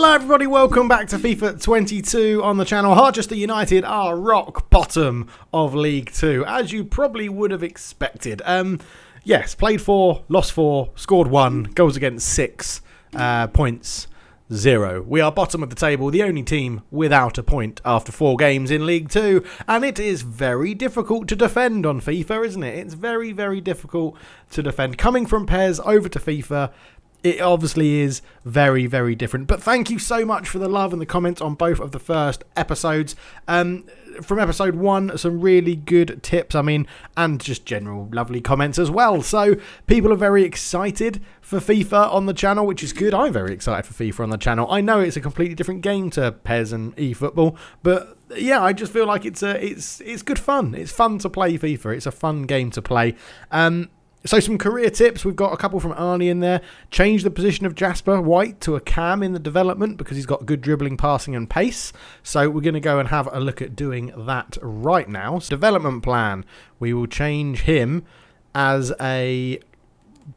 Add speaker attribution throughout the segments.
Speaker 1: Hello everybody, welcome back to FIFA 22 on the channel. Harchester United are rock bottom of League 2, as you probably would have expected. Yes, played 4, lost 4, scored 1, goals against 6, points 0. We are bottom of the table, the only team without a point after 4 games in League 2, and it is very difficult to defend on FIFA, isn't it? It's very, very difficult to defend. Coming from PES over to FIFA, it obviously is very, very different. But thank you so much for the love and the comments on both of the first episodes. From episode 1, some really good tips, and just general lovely comments as well. So people are very excited for FIFA on the channel, which is good. I'm very excited for FIFA on the channel. I know it's a completely different game to PES and eFootball, but yeah, I just feel like it's good fun. It's fun to play FIFA. It's a fun game to play. So some career tips, we've got a couple from Arnie in there. Change the position of Jasper White to a cam in the development because he's got good dribbling, passing and pace. So we're going to go and have a look at doing that right now. So development plan, we will change him as a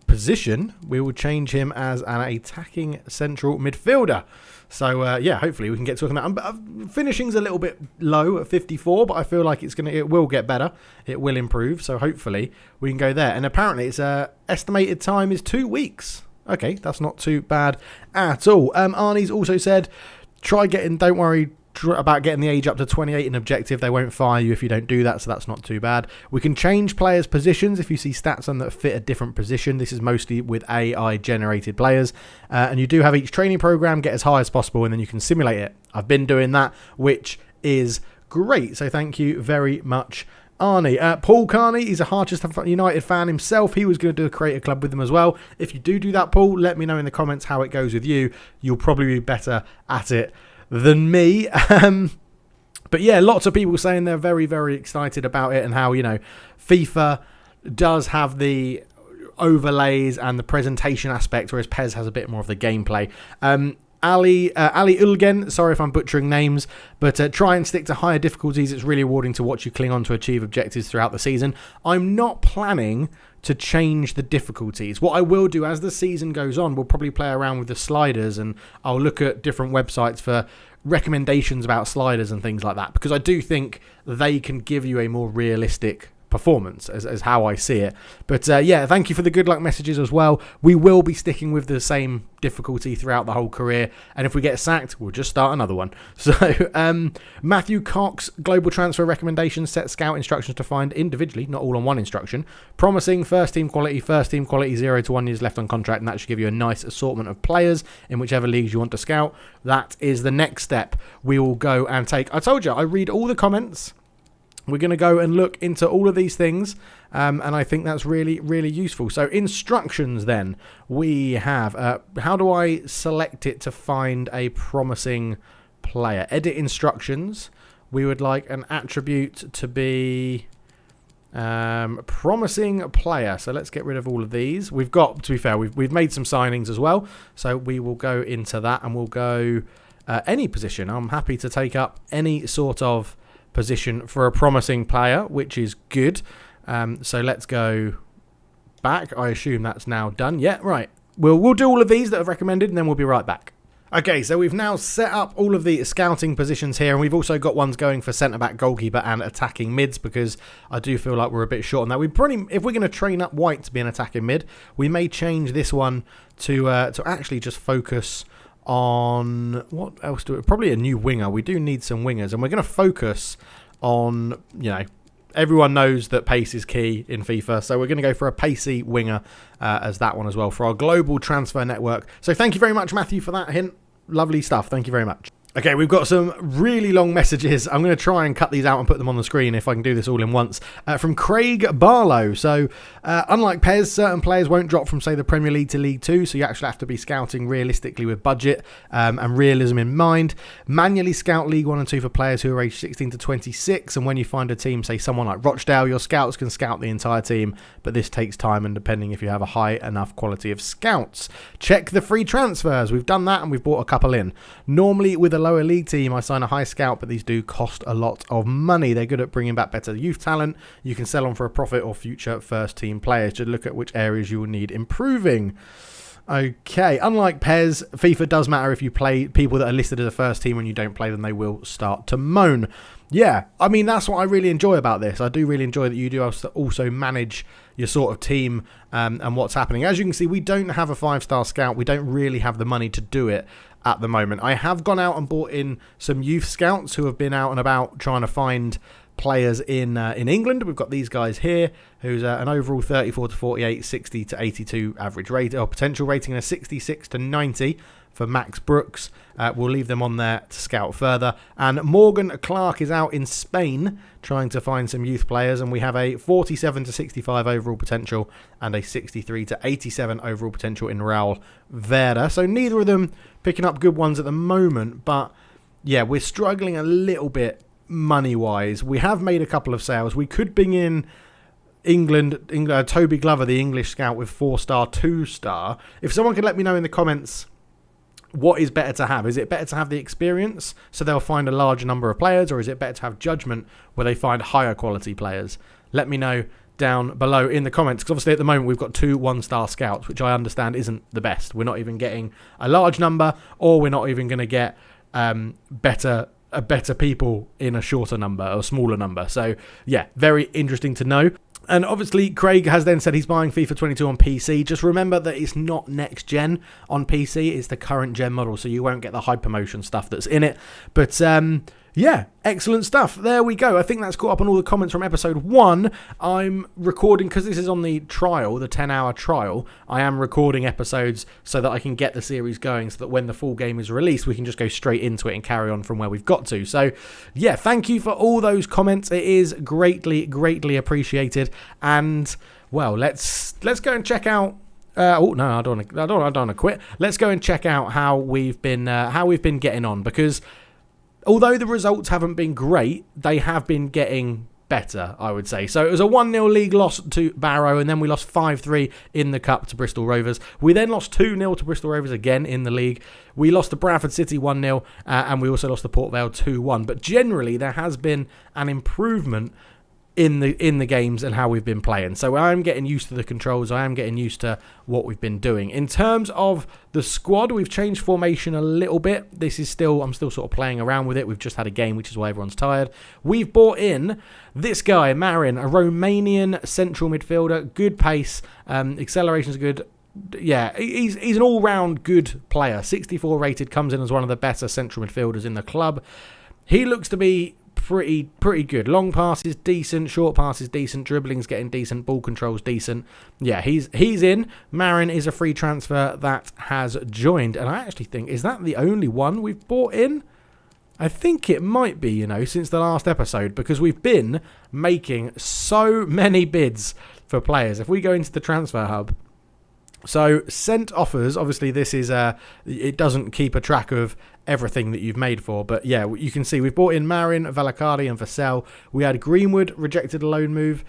Speaker 1: position. We will change him as an attacking central midfielder. So yeah, hopefully we can get talking about that. Finishing's a little bit low at 54, but I feel like it will get better. It will improve. So hopefully we can go there. And apparently its estimated time is 2 weeks. Okay, that's not too bad at all. Arnie's also said, don't worry about getting the age up to 28 in objective. They won't fire you if you don't do that, so that's not too bad. We can change players' positions if you see stats on that fit a different position. This is mostly with AI generated players, and you do have each training program get as high as possible, and then you can simulate it. I've been doing that, which is great, so thank you very much, Arnie. Paul Carney, he's a Harchester United fan himself. He was going to create a club with them as well. If you do that, Paul, let me know in the comments how it goes with you. You'll probably be better at it than me. But yeah, lots of people saying they're very, very excited about it and how, FIFA does have the overlays and the presentation aspect, whereas PES has a bit more of the gameplay. Ali Ulgen, sorry if I'm butchering names, but try and stick to higher difficulties. It's really rewarding to watch you cling on to achieve objectives throughout the season. I'm not planning to change the difficulties. What I will do as the season goes on, we'll probably play around with the sliders, and I'll look at different websites for recommendations about sliders and things like that, because I do think they can give you a more realistic performance as how I see it. But yeah, thank you for the good luck messages as well. We will be sticking with the same difficulty throughout the whole career, and if we get sacked, we'll just start another one. So Matthew Cox, global transfer recommendations, set scout instructions to find individually, not all on one instruction. Promising first team quality 0 to 1 years left on contract, and that should give you a nice assortment of players in whichever leagues you want to scout. That is the next step we will go and take. I told you, I read all the comments. We're going to go and look into all of these things, and I think that's really, really useful. So instructions then, we have, how do I select it to find a promising player? Edit instructions. We would like an attribute to be promising player. So let's get rid of all of these. We've got, to be fair, we've made some signings as well. So we will go into that and we'll go any position. I'm happy to take up any sort of position for a promising player, which is good. So let's go back. I assume that's now done. Yeah, right. We'll do all of these that are recommended, and then we'll be right back. Okay, so we've now set up all of the scouting positions here, and we've also got ones going for centre-back, goalkeeper, and attacking mids, because I do feel like we're a bit short on that. If we're going to train up White to be an attacking mid, we may change this one to actually just focus on what else probably a new winger. We do need some wingers, and we're going to focus on, everyone knows that pace is key in FIFA, so we're going to go for a pacey winger as that one as well for our global transfer network. So thank you very much, Matthew, for that hint. Lovely stuff. Thank you very much. Okay, we've got some really long messages. I'm going to try and cut these out and put them on the screen if I can do this all in once. From Craig Barlow. So, unlike PES, certain players won't drop from, say, the Premier League to League 2, so you actually have to be scouting realistically with budget and realism in mind. Manually scout League 1 and 2 for players who are aged 16 to 26, and when you find a team, say someone like Rochdale, your scouts can scout the entire team, but this takes time, and depending if you have a high enough quality of scouts. Check the free transfers. We've done that, and we've brought a couple in. Normally, with a lower league team, I sign a high scout, but these do cost a lot of money. They're good at bringing back better youth talent. You can sell on for a profit or future first team players. Just look at which areas you will need improving. Okay, unlike PES, FIFA does matter if you play people that are listed as a first team. When you don't play them, they will start to moan. Yeah, I mean, that's what I really enjoy about this. I do really enjoy that you do also manage your sort of team and what's happening. As you can see, we don't have a 5-star scout. We don't really have the money to do it at the moment. I have gone out and bought in some youth scouts who have been out and about trying to find players in England. We've got these guys here, who's an overall 34 to 48, 60 to 82 average rate or potential rating, and a 66 to 90 for Max Brooks. We'll leave them on there to scout further. And Morgan Clark is out in Spain trying to find some youth players, and we have a 47 to 65 overall potential and a 63 to 87 overall potential in Raul Vera. So neither of them picking up good ones at the moment, but yeah, we're struggling a little bit money-wise. We have made a couple of sales. We could bring in Toby Glover, the English scout, with 4-star, 2-star. If someone could let me know in the comments what is better to have. Is it better to have the experience so they'll find a large number of players, or is it better to have judgment where they find higher quality players? Let me know down below in the comments, because obviously at the moment we've got 2 1-star scouts, which I understand isn't the best. We're not even getting a large number, or we're not even going to get better people in a shorter number or smaller number. So yeah, very interesting to know. And obviously Craig has then said he's buying FIFA 22 on PC. Just remember that it's not next gen on PC, it's the current gen model, so you won't get the hypermotion stuff that's in it. But yeah, excellent stuff. There we go. I think that's caught up on all the comments from episode 1. I'm recording, because this is on the trial, the 10-hour trial, I am recording episodes so that I can get the series going, so that when the full game is released, we can just go straight into it and carry on from where we've got to. So yeah, thank you for all those comments. It is greatly appreciated. And well, let's go and check out oh no, I don't want to quit. Let's go and check out how we've been getting on, because although the results haven't been great, they have been getting better, I would say. So it was a 1-0 league loss to Barrow, and then we lost 5-3 in the Cup to Bristol Rovers. We then lost 2-0 to Bristol Rovers again in the league. We lost to Bradford City 1-0, and we also lost to Port Vale 2-1. But generally, there has been an improvement in the games and how we've been playing. So I'm getting used to the controls. I am getting used to what we've been doing. In terms of the squad, we've changed formation a little bit. I'm still sort of playing around with it. We've just had a game, which is why everyone's tired. We've bought in this guy, Marin, a Romanian central midfielder, good pace, acceleration's good. Yeah, he's an all-round good player. 64 rated, comes in as one of the better central midfielders in the club. He looks to be pretty good. Long passes decent, short passes decent, dribbling's getting decent, ball control's decent. Yeah, he's in. Marin is a free transfer that has joined, and I actually think, is that the only one we've bought in? I think it might be, since the last episode, because we've been making so many bids for players. If we go into the transfer hub, so sent offers, obviously this is it doesn't keep a track of everything that you've made for, but yeah, you can see we've bought in Marin, Valacardi and Vassell. We had Greenwood, rejected a loan move.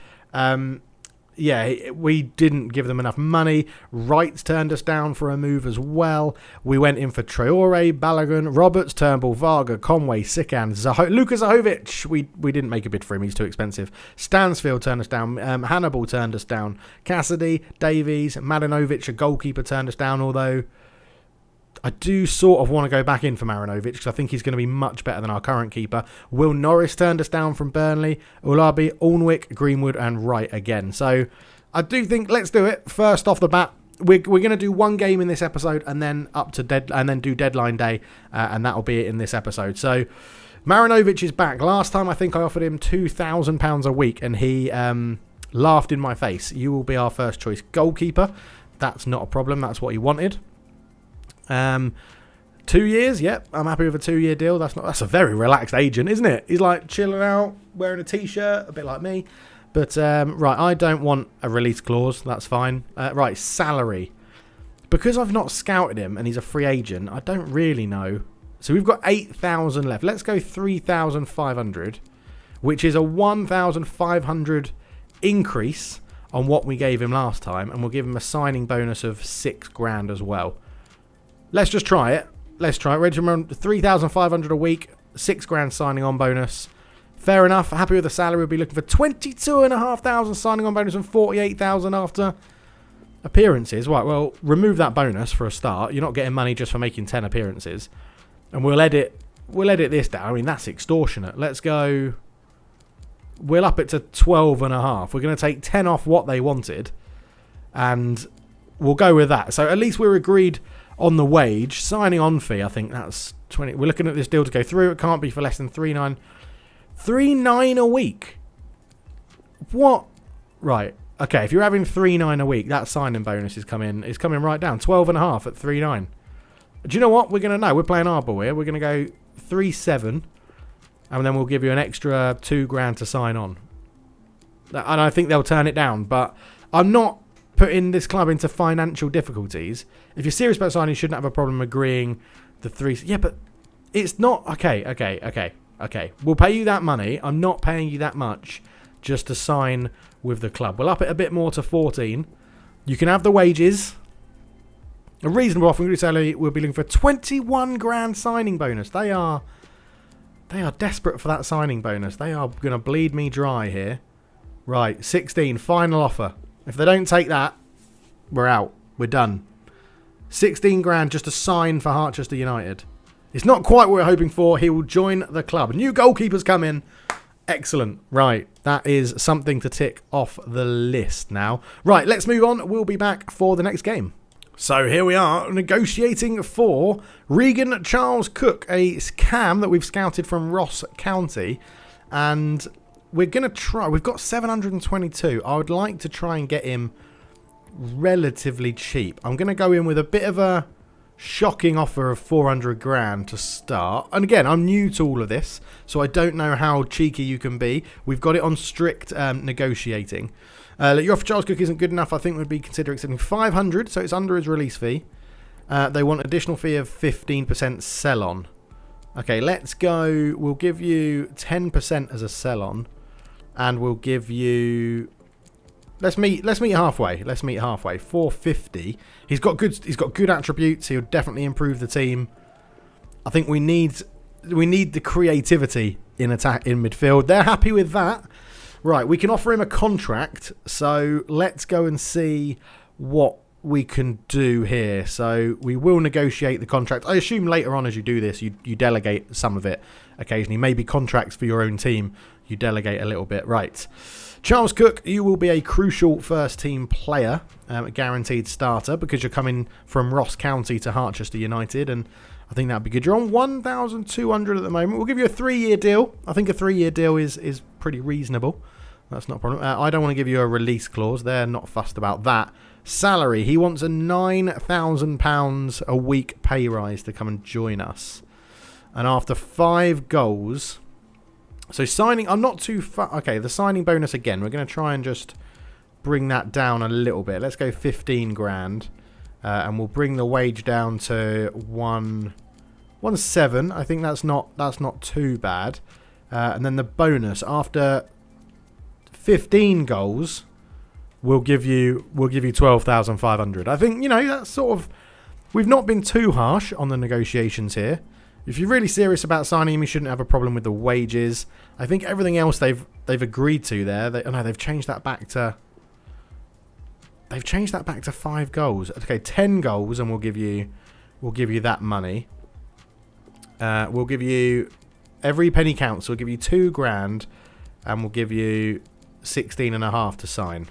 Speaker 1: Yeah, we didn't give them enough money. Wrights turned us down for a move as well. We went in for Traore, Balogun, Roberts, Turnbull, Varga, Conway, Sikan, Luka Zahovic. We didn't make a bid for him. He's too expensive. Stansfield turned us down. Hannibal turned us down. Cassidy, Davies, Marinovic, a goalkeeper, turned us down, although I do sort of want to go back in for Marinovic, because I think he's going to be much better than our current keeper. Will Norris turned us down from Burnley. Ulabi, Alnwick, Greenwood and Wright again. So I do think, let's do it. First off the bat, we're going to do one game in this episode, and then do deadline day, and that'll be it in this episode. So Marinovic is back. Last time I think I offered him £2,000 a week, and he laughed in my face. You will be our first choice goalkeeper. That's not a problem. That's what he wanted. 2 years, yep, I'm happy with a 2-year deal. That's a very relaxed agent, isn't it? He's like chilling out, wearing a t-shirt, a bit like me. But right, I don't want a release clause. That's fine. Right, salary. Because I've not scouted him and he's a free agent, I don't really know. So we've got 8,000 left. Let's go 3,500, which is a 1,500 increase on what we gave him last time, and we'll give him a signing bonus of £6,000 as well. Let's just try it. Ready to remember, 3,500 a week, £6,000 signing on bonus. Fair enough. Happy with the salary. We'll be looking for 22,500 signing on bonus and 48,000 after. Appearances. Right, well, remove that bonus for a start. You're not getting money just for making 10 appearances. And we'll edit this down. I mean, that's extortionate. Let's go... We'll up it to 12.5. We're going to take 10 off what they wanted. And we'll go with that. So at least we're agreed on the wage. Signing on fee, I think that's 20. We're looking at this deal to go through. It can't be for less than 3.9. 3.9 a week. What? Right. Okay, if you're having 3.9 a week, that signing bonus is coming right down. 12.5 at 3.9. Do you know what? We're going to know. We're playing hardball here. We're going to go 3.7. And then we'll give you an extra $2,000 to sign on. And I think they'll turn it down. But I'm not putting this club into financial difficulties. If you're serious about signing, you shouldn't have a problem agreeing the 3... Yeah, but it's not... Okay. We'll pay you that money. I'm not paying you that much just to sign with the club. We'll up it a bit more to 14. You can have the wages. A reasonable offering salary. We'll be looking for $21,000 signing bonus. They are desperate for that signing bonus. They are going to bleed me dry here. Right, 16, final offer. If they don't take that, we're out. We're done. $16,000 just to sign for Harchester United. It's not quite what we're hoping for. He will join the club. New goalkeepers come in. Excellent. Right, that is something to tick off the list now. Right, let's move on. We'll be back for the next game. So here we are, negotiating for Regan Charles Cook, a cam that we've scouted from Ross County. And we're going to try... We've got 722. I would like to try and get him relatively cheap. I'm going to go in with a bit of a shocking offer of $400,000 to start. And again, I'm new to all of this, so I don't know how cheeky you can be. We've got it on strict negotiating. Your offer Charles Cook isn't good enough. I think we'd be considering accepting $500, so it's under his release fee. They want an additional fee of 15% sell-on. Okay, let's go. We'll give you 10% as a sell-on, and we'll give you... Let's meet halfway. Let's meet halfway. 450. He's got good attributes. He'll definitely improve the team. I think we need the creativity in attack in midfield. They're happy with that. Right, we can offer him a contract. So let's go and see what we can do here. So we will negotiate the contract. I assume later on as you do this, you delegate some of it occasionally. Maybe contracts for your own team, you delegate a little bit. Right. Charles Cook, you will be a crucial first-team player, a guaranteed starter, because you're coming from Ross County to Harchester United, and I think that would be good. You're on 1,200 at the moment. We'll give you a 3-year deal. I think a 3-year deal is pretty reasonable. That's not a problem. I don't want to give you a release clause. They're not fussed about that. Salary, he wants a £9,000 a week pay rise to come and join us. And after 5 goals... So signing, I'm not too far. Okay, the signing bonus again. We're going to try and just bring that down a little bit. Let's go $15,000, and we'll bring the wage down to 1.7. I think that's not too bad. And then the bonus after 15 goals, we'll give you 12,500. I think that's sort of. We've not been too harsh on the negotiations here. If you're really serious about signing him, you shouldn't have a problem with the wages. I think everything else they've agreed to there. They've changed that back to. They've changed that back to 5 goals. Okay, 10 goals, and we'll give you that money. We'll give you every penny counts. We'll give you $2,000, and we'll give you 16.5 to sign.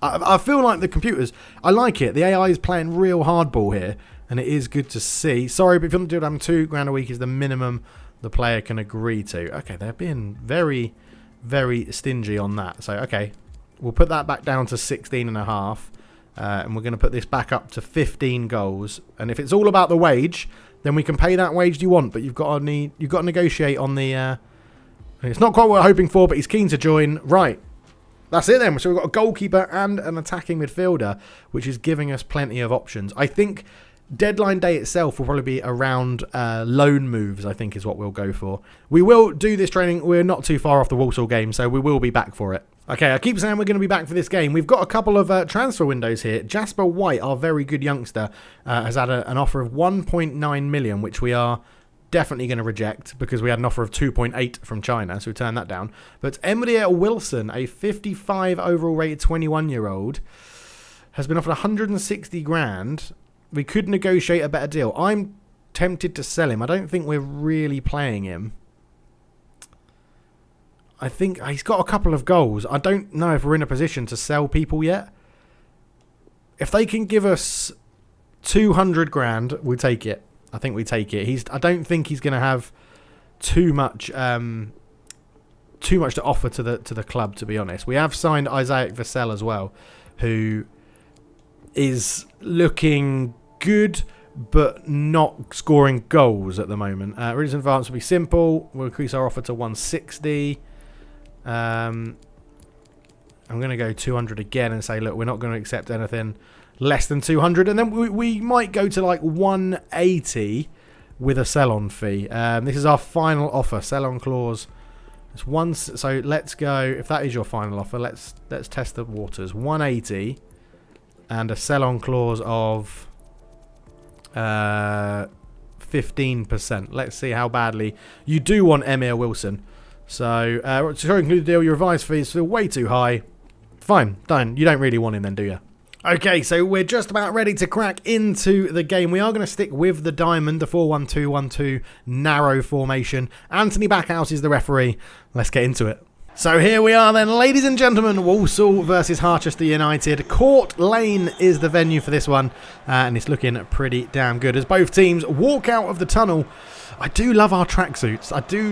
Speaker 1: I feel like the computers. I like it. The AI is playing real hardball here. And it is good to see. Sorry, but if you want to do it, $2,000 a week is the minimum the player can agree to. Okay, they're being very, very stingy on that. So, okay, we'll put that back down to 16.5. And we're going to put this back up to 15 goals. And if it's all about the wage, then we can pay that wage you want. But you've got to negotiate on the... it's not quite what we're hoping for, but he's keen to join. Right. That's it then. So we've got a goalkeeper and an attacking midfielder, which is giving us plenty of options. I think... Deadline day itself will probably be around loan moves, I think is what we'll go for. We will do this training. We're not too far off the Walsall game, so we will be back for it. Okay, I keep saying we're going to be back for this game. We've got a couple of transfer windows here. Jasper White, our very good youngster, has had an offer of 1.9 million, which we are definitely going to reject because we had an offer of 2.8 from China, so we turned that down. But Emilia Wilson, a 55 overall rated 21-year-old... has been offered 160 grand. We could negotiate a better deal. I'm tempted to sell him. I don't think we're really playing him. I think he's got a couple of goals. I don't know if we're in a position to sell people yet. If they can give us 200 grand, we'll take it. I think we take it. I don't think he's going to have too much to offer to the club, to be honest. We have signed Isaac Vassell as well, who is looking good but not scoring goals at the moment. Reason advance will be simple. We'll increase our offer to 160. I'm going to go 200 again and say, look, we're not going to accept anything less than 200, and then we might go to like 180 with a sell-on fee. This is our final offer, sell-on clause. It's one. So let's go. If that is your final offer, let's test the waters. 180 and a sell-on clause of 15%. Let's see how badly you do want Emilia Wilson. So to include the deal, your advice fee is still way too high. Fine, done. You don't really want him then, do you? Okay, so we're just about ready to crack into the game. We are going to stick with the diamond, the 4-1-2-1-2 narrow formation. Anthony Backhouse is the referee. Let's get into it. So here we are then, ladies and gentlemen. Walsall versus Harchester United. Court Lane is the venue for this one, and it's looking pretty damn good as both teams walk out of the tunnel. I do love our tracksuits.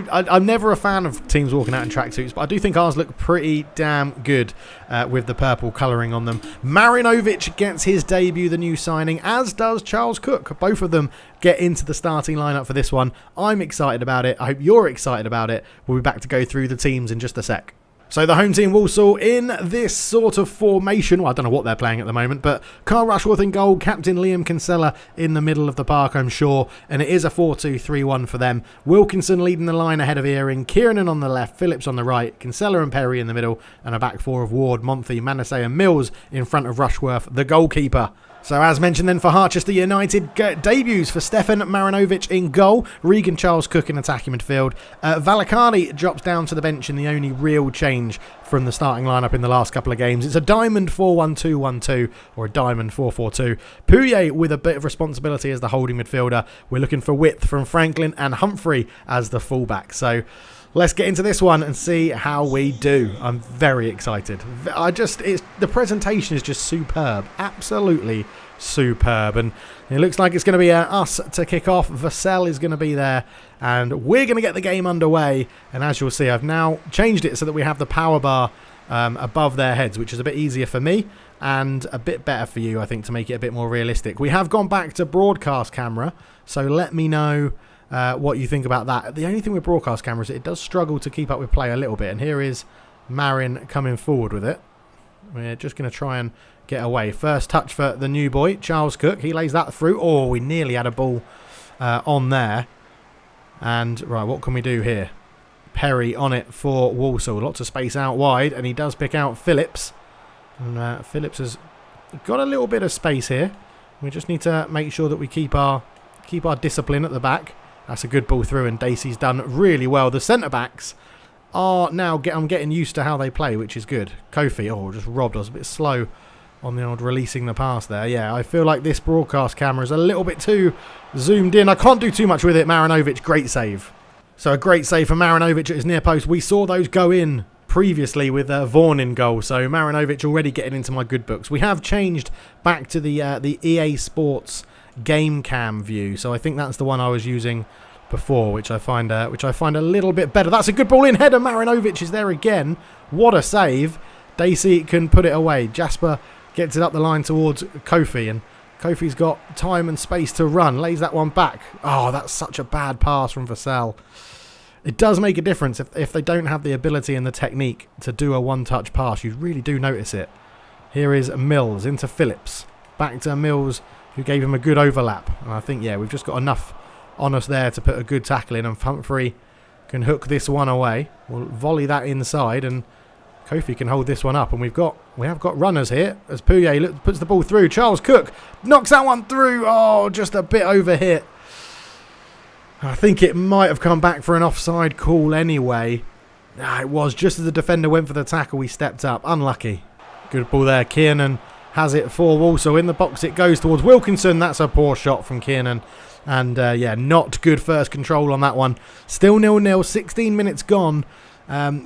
Speaker 1: I'm never a fan of teams walking out in tracksuits, but I do think ours look pretty damn good with the purple colouring on them. Marinovic gets his debut, the new signing, as does Charles Cook. Both of them get into the starting lineup for this one. I'm excited about it. I hope you're excited about it. We'll be back to go through the teams in just a sec. So the home team, Walsall, in this sort of formation. Well, I don't know what they're playing at the moment, but Carl Rushworth in goal, Captain Liam Kinsella in the middle of the park, I'm sure. And it is a 4-2-3-1 for them. Wilkinson leading the line ahead of Earing, Kieran on the left, Phillips on the right, Kinsella and Perry in the middle, and a back four of Ward, Monty, Manasseh and Mills in front of Rushworth, the goalkeeper. So as mentioned then for Harchester United, debuts for Stefan Marinovic in goal, Regan Charles Cook in attacking midfield. Valicani drops down to the bench in the only real change from the starting lineup in the last couple of games. It's a diamond 4-1-2-1-2 or a diamond 4-4-2. Pouillet with a bit of responsibility as the holding midfielder. We're looking for width from Franklin and Humphrey as the fullback. So let's get into this one and see how we do. I'm very excited. The presentation is just superb. Absolutely superb. And it looks like it's going to be us to kick off. Vassell is going to be there. And we're going to get the game underway. And as you'll see, I've now changed it so that we have the power bar above their heads, which is a bit easier for me and a bit better for you, I think, to make it a bit more realistic. We have gone back to broadcast camera. So let me know what you think about that. The only thing with broadcast cameras, it does struggle to keep up with play a little bit. And here is Marin coming forward with it. We're just going to try and get away. First touch for the new boy, Charles Cook. He lays that through. Oh, we nearly had a ball on there. And, right, what can we do here? Perry on it for Walsall. Lots of space out wide. And he does pick out Phillips. And Phillips has got a little bit of space here. We just need to make sure that we keep our discipline at the back. That's a good ball through, and Dacey's done really well. The centre-backs are now... I'm getting used to how they play, which is good. Kofi, just robbed us. A bit slow on the old releasing the pass there. Yeah, I feel like this broadcast camera is a little bit too zoomed in. I can't do too much with it. Marinovic, great save. So a great save for Marinovic at his near post. We saw those go in previously with Vaughan in goal. So Marinovic already getting into my good books. We have changed back to the EA Sports game cam view, so I think that's the one I was using before, which I find a little bit better. That's a good ball in header. Marinovic is there again. What a save. Dacey can put it away. Jasper gets it up the line towards Kofi, and Kofi's got time and space to run. Lays that one back. Oh, that's such a bad pass from Vassell. It does make a difference if they don't have the ability and the technique to do a one-touch pass. You really do notice it. Here is Mills into Phillips. Back to Mills, who gave him a good overlap. And I think, yeah, we've just got enough on us there to put a good tackle in. And Humphrey can hook this one away. We'll volley that inside, and Kofi can hold this one up. And we have got runners here as Pouillet puts the ball through. Charles Cook knocks that one through. Oh, just a bit over hit. I think it might have come back for an offside call anyway. It was just as the defender went for the tackle, we stepped up. Unlucky. Good ball there. Kiernan has it for Walsall. In the box it goes towards Wilkinson. That's a poor shot from Kiernan. And yeah, not good first control on that one. Still 0-0, 16 minutes gone.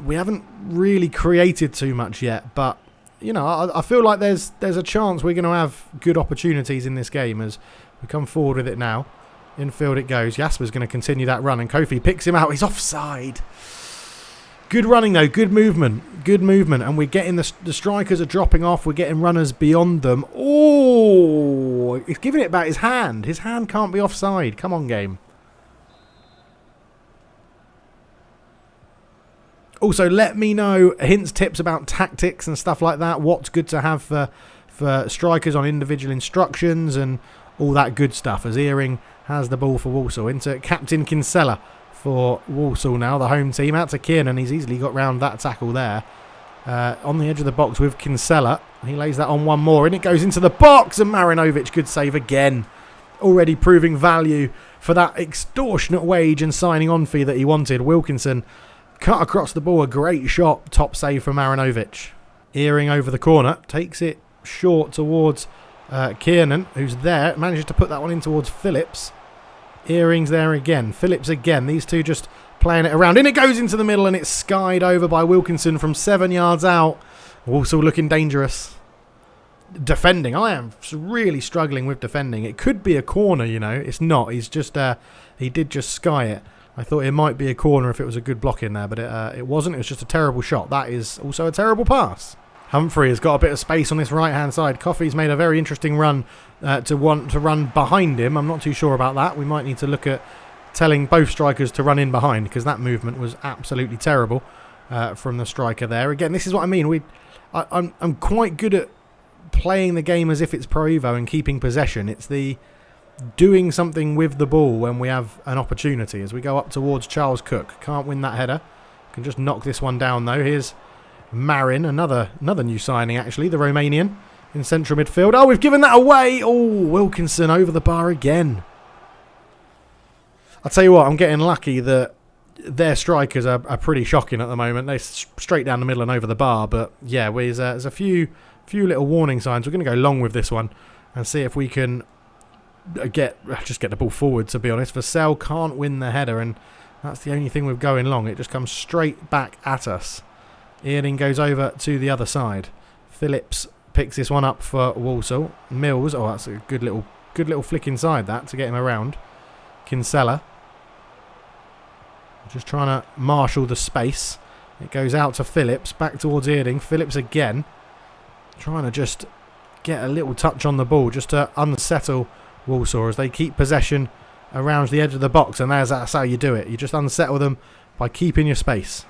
Speaker 1: We haven't really created too much yet, but you know, I feel like there's a chance we're going to have good opportunities in this game as we come forward with it now. Infield it goes. Jasper's going to continue that run, and Kofi picks him out. He's offside. Good running though, good movement, and we're getting the strikers are dropping off. We're getting runners beyond them. Oh, he's giving it back. His hand can't be offside. Come on, game. Also, let me know hints, tips about tactics and stuff like that. What's good to have for strikers on individual instructions and all that good stuff. As Earring has the ball for Walsall into Captain Kinsella for Walsall now, the home team. Out to Kiernan. He's easily got round that tackle there. On the edge of the box with Kinsella. He lays that on one more, and it goes into the box. And Marinovic, good save again. Already proving value for that extortionate wage and signing on fee that he wanted. Wilkinson cut across the ball. A great shot. Top save from Marinovic. Earring over the corner. Takes it short towards Kiernan, who's there. Manages to put that one in towards Phillips. Earring's there again. Phillips again. These two just playing it around. And it goes into the middle, and it's skied over by Wilkinson from 7 yards out. Also looking dangerous. Defending. I am really struggling with defending. It could be a corner, you know. It's not. He's just he did just sky it. I thought it might be a corner if it was a good block in there, but it wasn't. It was just a terrible shot. That is also a terrible pass. Humphrey has got a bit of space on this right-hand side. Coffey's made a very interesting run to want to run behind him. I'm not too sure about that. We might need to look at telling both strikers to run in behind, because that movement was absolutely terrible from the striker there. Again, this is what I mean. I'm quite good at playing the game as if it's Pro Evo and keeping possession. It's the doing something with the ball when we have an opportunity. As we go up towards Charles Cook. Can't win that header. Can just knock this one down though. Here's Marin, another new signing actually, the Romanian in central midfield. Oh, we've given that away. Oh, Wilkinson over the bar again. I'll tell you what, I'm getting lucky that their strikers are pretty shocking at the moment. They're straight down the middle and over the bar. But yeah, there's a few little warning signs. We're going to go long with this one and see if we can get the ball forward, to be honest. Vassell can't win the header, and that's the only thing with going long. It just comes straight back at us. Earring goes over to the other side. Phillips picks this one up for Walsall. Mills, oh, that's a good little flick inside that to get him around. Kinsella just trying to marshal the space. It goes out to Phillips, back towards Earring. Phillips again, trying to just get a little touch on the ball just to unsettle Walsall as they keep possession around the edge of the box, and that's how you do it. You just unsettle them by keeping your space.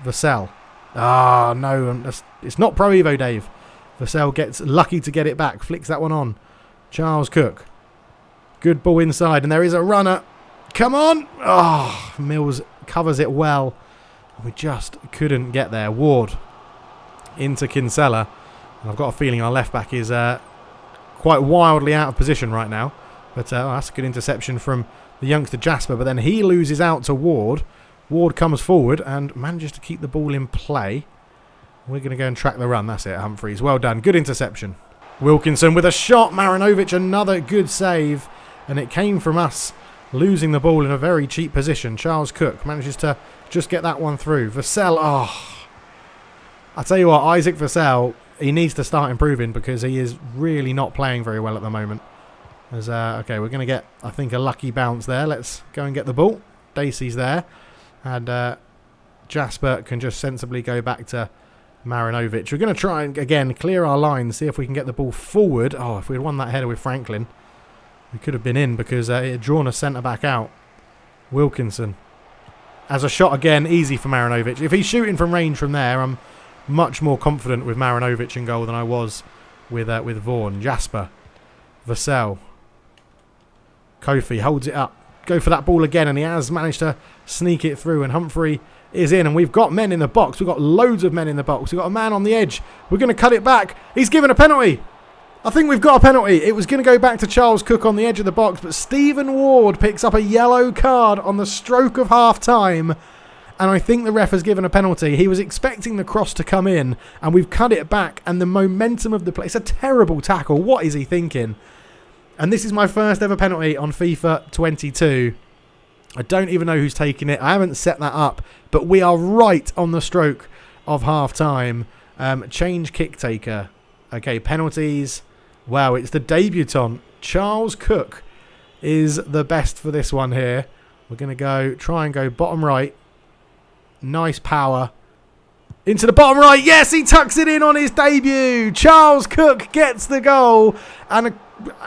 Speaker 1: Vassell. Ah, no, it's not Pro Evo, Dave. Vassell gets lucky to get it back. Flicks that one on. Charles Cook. Good ball inside, and there is a runner. Come on. Oh, Mills covers it well. We just couldn't get there. Ward into Kinsella. And I've got a feeling our left back is quite wildly out of position right now. But that's a good interception from the youngster Jasper. But then he loses out to Ward. Ward comes forward and manages to keep the ball in play. We're going to go and track the run. That's it, Humphreys. Well done. Good interception. Wilkinson with a shot. Marinovic, another good save. And it came from us losing the ball in a very cheap position. Charles Cook manages to just get that one through. Vassell, oh. I tell you what, Isaac Vassell, he needs to start improving because he is really not playing very well at the moment. As okay, we're going to get, I think, a lucky bounce there. Let's go and get the ball. Dacey's there. And Jasper can just sensibly go back to Marinovic. We're going to try and, again, clear our line, see if we can get the ball forward. Oh, if we had won that header with Franklin, we could have been in because it had drawn a centre-back out. Wilkinson. As a shot again, easy for Marinovic. If he's shooting from range from there, I'm much more confident with Marinovic in goal than I was with Vaughan. Jasper. Vassell. Kofi holds it up. Go for that ball again, and he has managed to sneak it through, and Humphrey is in, and we've got men in the box. We've got loads of men in the box. We've got a man on the edge. We're going to cut it back. He's given a penalty. I think we've got a penalty. It was going to go back to Charles Cook on the edge of the box, but Stephen Ward picks up a yellow card on the stroke of half-time, And I think the ref has given a penalty. He was expecting the cross to come in, and we've cut it back, and the momentum of the play... It's a terrible tackle. What is he thinking? And this is my first ever penalty on FIFA 22. I don't even know who's taking it. I haven't set that up, but we are right on the stroke of half-time. Change kick taker. Okay, penalties. Wow, it's the debutant. Charles Cook is the best for this one here. We're going to try and go bottom right. Nice power. Into the bottom right. Yes, he tucks it in on his debut. Charles Cook gets the goal. And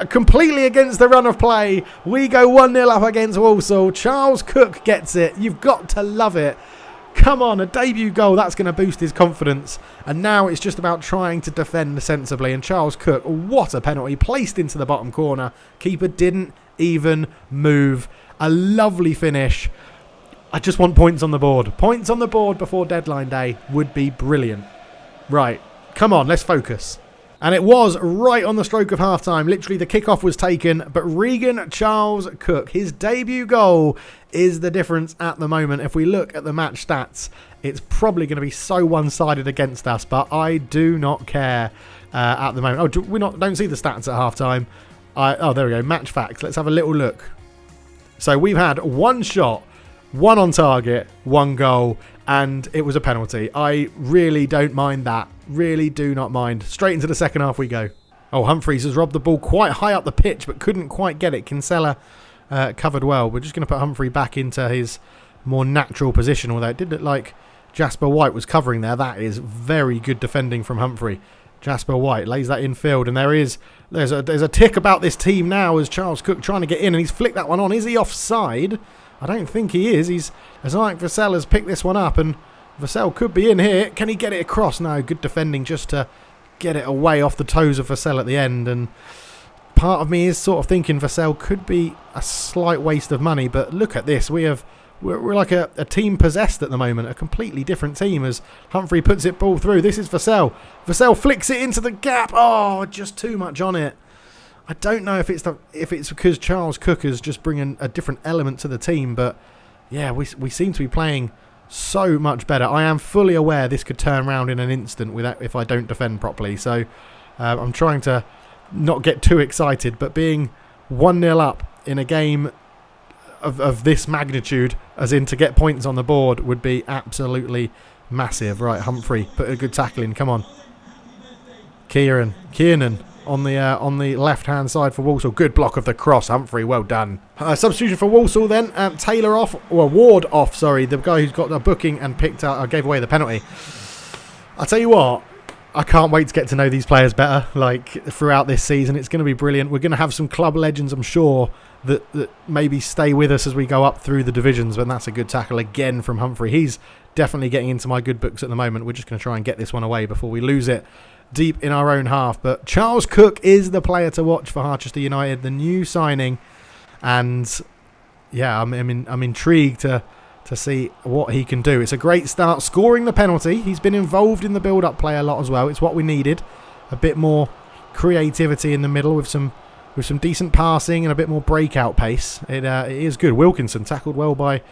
Speaker 1: completely against the run of play, we go 1-0 up against Walsall. Charles Cook gets it. You've got to love it. Come on, a debut goal. That's going to boost his confidence. And now it's just about trying to defend sensibly. And Charles Cook, what a penalty. Placed into the bottom corner. Keeper didn't even move. A lovely finish. I just want points on the board. Points on the board before deadline day would be brilliant. Right, come on, let's focus. And it was right on the stroke of half-time. Literally, the kickoff was taken, but Regan Charles Cook, his debut goal, is the difference at the moment. If we look at the match stats, it's probably going to be so one-sided against us, but I do not care at the moment. Oh, we don't see the stats at half-time. Oh, there we go, match facts. Let's have a little look. So we've had one shot, one on target, one goal, and it was a penalty. I really don't mind that. Really do not mind. Straight into the second half we go. Oh, Humphreys has robbed the ball quite high up the pitch, but couldn't quite get it. Kinsella covered well. We're just going to put Humphrey back into his more natural position, although it did look like Jasper White was covering there. That is very good defending from Humphrey. Jasper White lays that infield, and there's a tick about this team now as Charles Cook trying to get in, and he's flicked that one on. Is he offside? I don't think he is. As like Vassell has picked this one up, and Vassell could be in here. Can he get it across? No, good defending just to get it away off the toes of Vassell at the end. And part of me is sort of thinking Vassell could be a slight waste of money, but look at this. We're like a team possessed at the moment, a completely different team as Humphrey puts it ball through. This is Vassell. Vassell flicks it into the gap. Oh, just too much on it. I don't know if it's because Charles Cook is just bringing a different element to the team, but yeah, we seem to be playing so much better. I am fully aware this could turn around in an instant if I don't defend properly. So I'm trying to not get too excited, but being 1-0 up in a game of this magnitude, as in to get points on the board, would be absolutely massive. Right, Humphrey, put a good tackle in. Come on, Kiernan. On the left-hand side for Walsall. Good block of the cross, Humphrey. Well done. Substitution for Walsall then. Taylor off, or Ward off, sorry. The guy who's got a booking and gave away the penalty. I'll tell you what, I can't wait to get to know these players better, like, throughout this season. It's going to be brilliant. We're going to have some club legends, I'm sure, that maybe stay with us as we go up through the divisions, but that's a good tackle again from Humphrey. He's definitely getting into my good books at the moment. We're just going to try and get this one away before we lose it deep in our own half. But Charles Cook is the player to watch for Harchester United, the new signing, and yeah, I'm intrigued to see what he can do. It's a great start scoring the penalty. He's been involved in the build-up play a lot as well. It's what we needed, a bit more creativity in the middle with some decent passing and a bit more breakout pace. It is good. Wilkinson tackled well by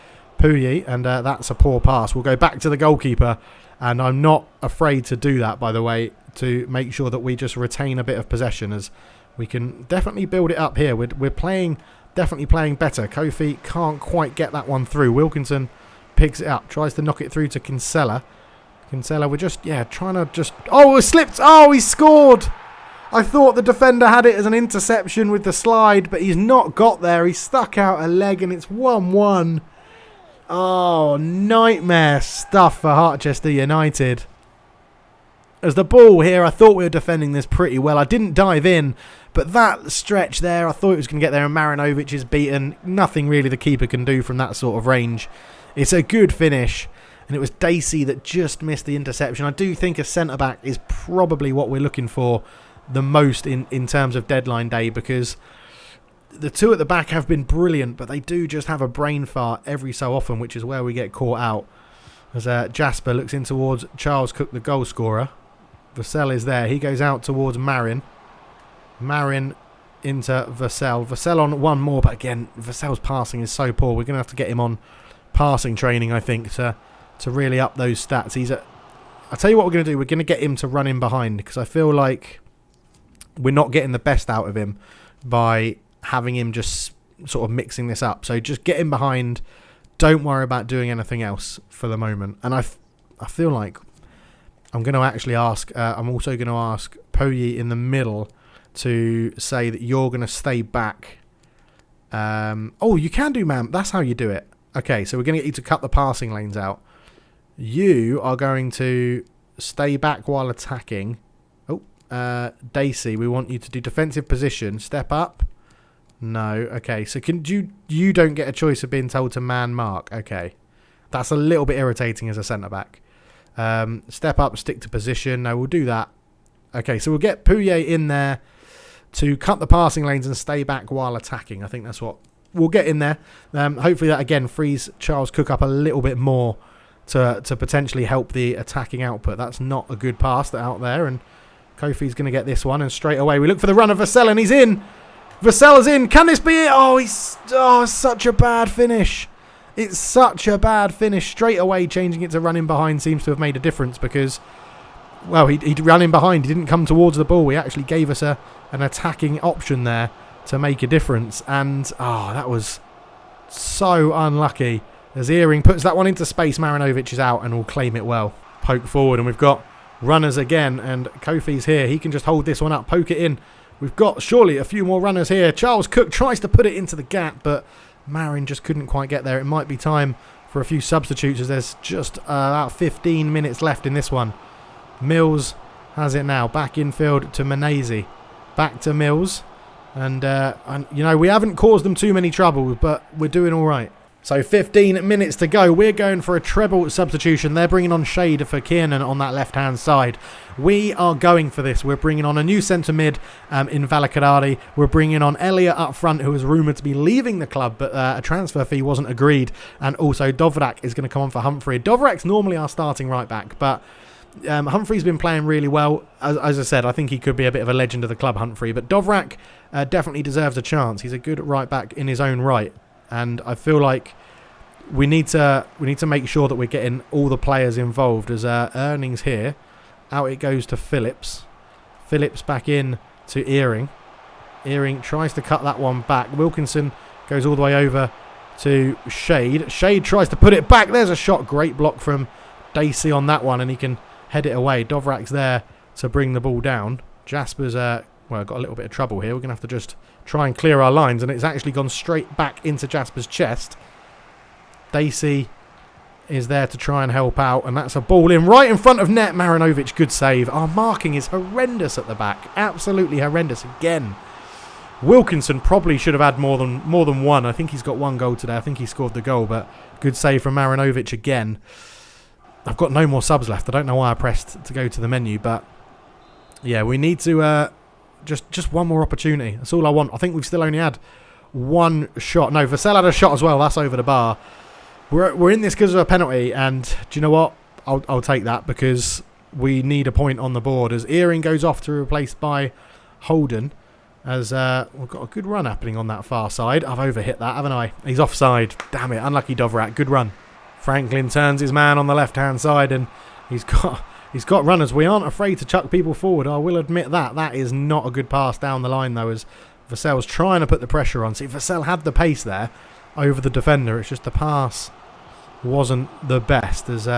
Speaker 1: Puyi, and that's a poor pass. We'll go back to the goalkeeper, and I'm not afraid to do that, by the way, to make sure that we just retain a bit of possession, as we can definitely build it up here. We're definitely playing better. Kofi can't quite get that one through. Wilkinson picks it up, tries to knock it through to Kinsella. We're just, trying to just... Oh, it slipped! Oh, he scored! I thought the defender had it as an interception with the slide, but he's not got there. He stuck out a leg, and it's 1-1. Oh, nightmare stuff for Harchester United. As the ball here, I thought we were defending this pretty well. I didn't dive in, but that stretch there, I thought it was going to get there, and Marinovic is beaten. Nothing really the keeper can do from that sort of range. It's a good finish, and it was Dacey that just missed the interception. I do think a centre-back is probably what we're looking for the most in terms of deadline day, because the two at the back have been brilliant, but they do just have a brain fart every so often, which is where we get caught out. As Jasper looks in towards Charles Cook, the goal scorer. Vassell is there. He goes out towards Marin. Marin into Vassell. Vassell on one more, but again, Vassell's passing is so poor. We're going to have to get him on passing training, I think, to really up those stats. I'll tell you what we're going to do. We're going to get him to run in behind, because I feel like we're not getting the best out of him by having him just sort of mixing this up. So just get him behind. Don't worry about doing anything else for the moment. And I feel like I'm going to actually ask, I'm also going to ask Poye in the middle to say that you're going to stay back. Oh, you can do, man. That's how you do it. Okay, so we're going to get you to cut the passing lanes out. You are going to stay back while attacking. Oh, Daisy, we want you to do defensive position. Step up. No. Okay, so you don't get a choice of being told to man mark. Okay. That's a little bit irritating as a centre-back. Step up, stick to position. No, we'll do that. Okay, so we'll get Poye in there to cut the passing lanes and stay back while attacking. I think that's what we'll get in there. Hopefully that, again, frees Charles Cook up a little bit more to potentially help the attacking output. That's not a good pass out there, and Kofi's going to get this one, and straight away we look for the run of Vassell, and he's in. Vassell's in. Can this be it? Oh, it's such a bad finish. It's such a bad finish. Straight away changing it to running behind seems to have made a difference, because, well, he'd run in behind. He didn't come towards the ball. He actually gave us an attacking option there to make a difference, and that was so unlucky. As Earing puts that one into space, Marinovic is out and will claim it well. Poke forward, and we've got runners again, and Kofi's here. He can just hold this one up, poke it in. We've got surely a few more runners here. Charles Cook tries to put it into the gap, but Marin just couldn't quite get there. It might be time for a few substitutes, as there's just about 15 minutes left in this one. Mills has it now. Back infield to Menezes. Back to Mills. And you know, we haven't caused them too many troubles, but we're doing all right. So 15 minutes to go. We're going for a treble substitution. They're bringing on Shade for Kiernan on that left-hand side. We are going for this. We're bringing on a new centre mid in Valakadari. We're bringing on Elliot up front, who is rumoured to be leaving the club, but a transfer fee wasn't agreed. And also Dovrak is going to come on for Humphrey. Dovrak's normally our starting right back, but Humphrey's been playing really well. As I said, I think he could be a bit of a legend of the club, Humphrey. But Dovrak definitely deserves a chance. He's a good right back in his own right. And I feel like we need to make sure that we're getting all the players involved. As earnings here, out it goes to Phillips. Phillips back in to Earing. Earing tries to cut that one back. Wilkinson goes all the way over to Shade. Shade tries to put it back. There's a shot. Great block from Daisy on that one, and he can head it away. Dovrak's there to bring the ball down. Jasper's got a little bit of trouble here. We're going to have to just try and clear our lines, and it's actually gone straight back into Jasper's chest. Daisy is there to try and help out, and that's a ball in right in front of net. Marinovic, good save. Our marking is horrendous at the back. Absolutely horrendous again. Wilkinson probably should have had more than one. I think he's got one goal today. I think he scored the goal, but good save from Marinovic again. I've got no more subs left. I don't know why I pressed to go to the menu, but yeah, we need to just one more opportunity. That's all I want. I think we've still only had one shot. No, Vassell had a shot as well. That's over the bar. We're in this because of a penalty, and do you know what? I'll take that, because we need a point on the board. As Earing goes off to be replaced by Holden, as we've got a good run happening on that far side. I've overhit that, haven't I? He's offside. Damn it. Unlucky Dovrak. Good run. Franklin turns his man on the left-hand side, and he's got runners. We aren't afraid to chuck people forward. I will admit that. That is not a good pass down the line, though, as Vassell's trying to put the pressure on. See, Vassell had the pace there over the defender. It's just the pass wasn't the best, as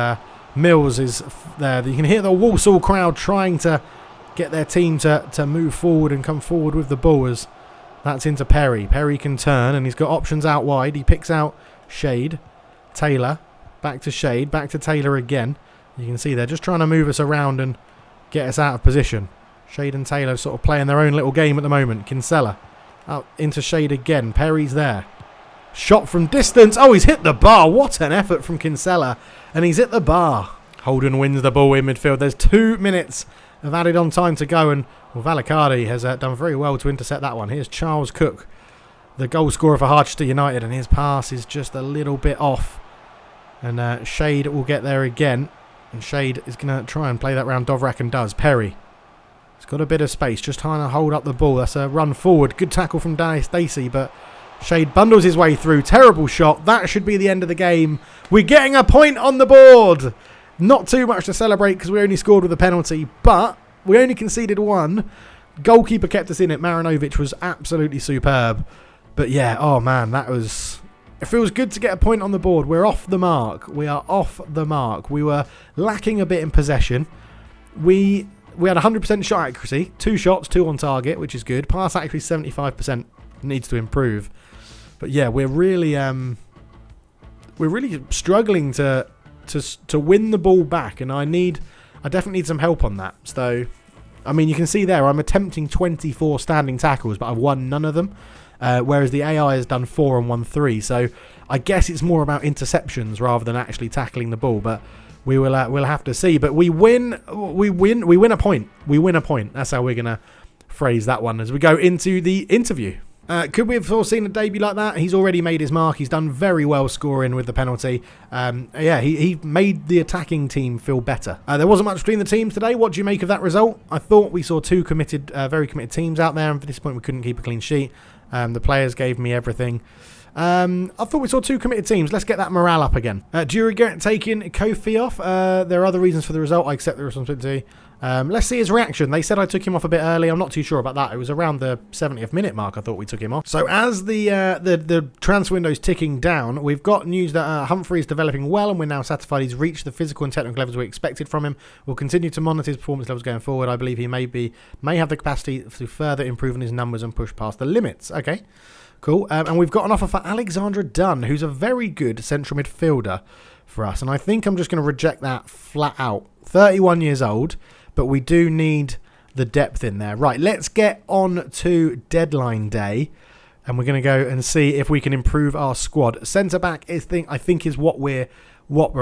Speaker 1: Mills is there. You can hear the Walsall crowd trying to get their team to move forward and come forward with the ball, as that's into Perry. Perry can turn, and he's got options out wide. He picks out Shade. Taylor. Back to Shade. Back to Taylor again. You can see they're just trying to move us around and get us out of position. Shade and Taylor sort of playing their own little game at the moment. Kinsella out into Shade again. Perry's there. Shot from distance. Oh, he's hit the bar. What an effort from Kinsella. And he's hit the bar. Holden wins the ball in midfield. There's 2 minutes of added on time to go, and Valakari has done very well to intercept that one. Here's Charles Cook, the goal scorer for Harchester United, and his pass is just a little bit off. And Shade will get there again. And Shade is going to try and play that round. Dovrak, and does. Perry. He's got a bit of space, just trying to hold up the ball. That's a run forward. Good tackle from Daisy, but Shade bundles his way through. Terrible shot. That should be the end of the game. We're getting a point on the board. Not too much to celebrate because we only scored with a penalty, but we only conceded one. Goalkeeper kept us in it. Marinovic was absolutely superb. But yeah, oh man, it feels good to get a point on the board. We're off the mark. We are off the mark. We were lacking a bit in possession. We had 100% shot accuracy. 2 shots, 2 on target, which is good. Pass accuracy 75%, needs to improve. But yeah, we're really struggling to win the ball back, and I definitely need some help on that. So, I mean, you can see there, I'm attempting 24 standing tackles, but I've won none of them. Whereas the AI has done 4 and 1 3. So I guess it's more about interceptions rather than actually tackling the ball. But we'll have to see. But we win a point. We win a point. That's how we're gonna phrase that one as we go into the interview. Could we have foreseen a debut like that? He's already made his mark. He's done very well scoring with the penalty. He made the attacking team feel better. There wasn't much between the teams today. What do you make of that result? I thought we saw 2 very committed teams out there, and for this point we couldn't keep a clean sheet. The players gave me everything. I thought we saw 2 committed teams. Let's get that morale up again. Do you regret taking Kofi off? There are other reasons for the result. I accept the responsibility. Let's see his reaction. They said I took him off a bit early. I'm not too sure about that. It was around the 70th minute mark I thought we took him off. So as the transfer window's ticking down, we've got news that Humphrey is developing well, and we're now satisfied he's reached the physical and technical levels we expected from him. We'll continue to monitor his performance levels going forward. I believe he may have the capacity to further improve on his numbers and push past the limits. Okay, cool. And we've got an offer for Alexandra Dunn, who's a very good central midfielder for us. And I think I'm just going to reject that flat out. 31 years old. But we do need the depth in there. Right, let's get on to deadline day. And we're going to go and see if we can improve our squad. Centre-back, I think, is what we're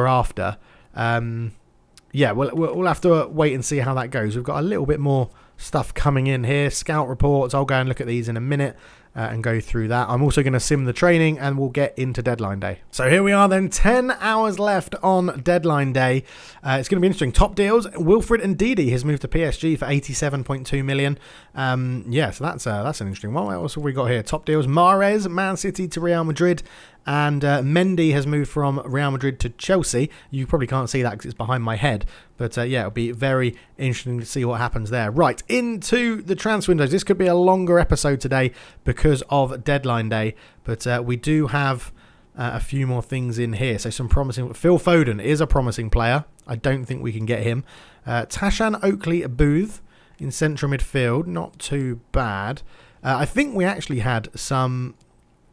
Speaker 1: after. Yeah, we'll have to wait and see how that goes. We've got a little bit more stuff coming in here. Scout reports. I'll go and look at these in a minute. And go through that. I'm also going to sim the training, and we'll get into deadline day. So here we are then, 10 hours left on deadline day. It's going to be interesting. Top deals, Wilfred Ndidi has moved to PSG for 87.2 million. Yeah, so that's an interesting one. What else have we got here? Top deals, Mahrez, Man City to Real Madrid. And Mendy has moved from Real Madrid to Chelsea. You probably can't see that because it's behind my head. But yeah, it'll be very interesting to see what happens there. Right, into the transfer windows. This could be a longer episode today because of deadline day. But we do have a few more things in here. So some promising... Phil Foden is a promising player. I don't think we can get him. Tashan Oakley-Booth in central midfield. Not too bad. I think we actually had some...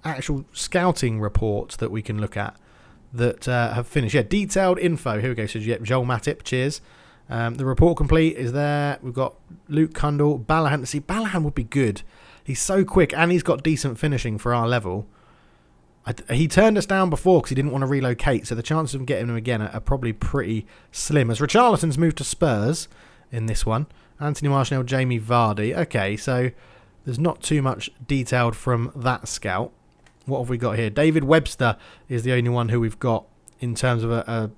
Speaker 1: actual scouting reports that we can look at that have finished. Yeah, detailed info. Here we go. So, yep, Joel Matip, cheers. The report complete is there. We've got Luke Cundle, Balahan. See, Balahan would be good. He's so quick and he's got decent finishing for our level. He turned us down before because he didn't want to relocate, so the chances of getting him again are probably pretty slim. As Richarlison's moved to Spurs in this one. Anthony Martial, Jamie Vardy. Okay, so there's not too much detailed from that scout. What have we got here? David Webster is the only one who we've got in terms of a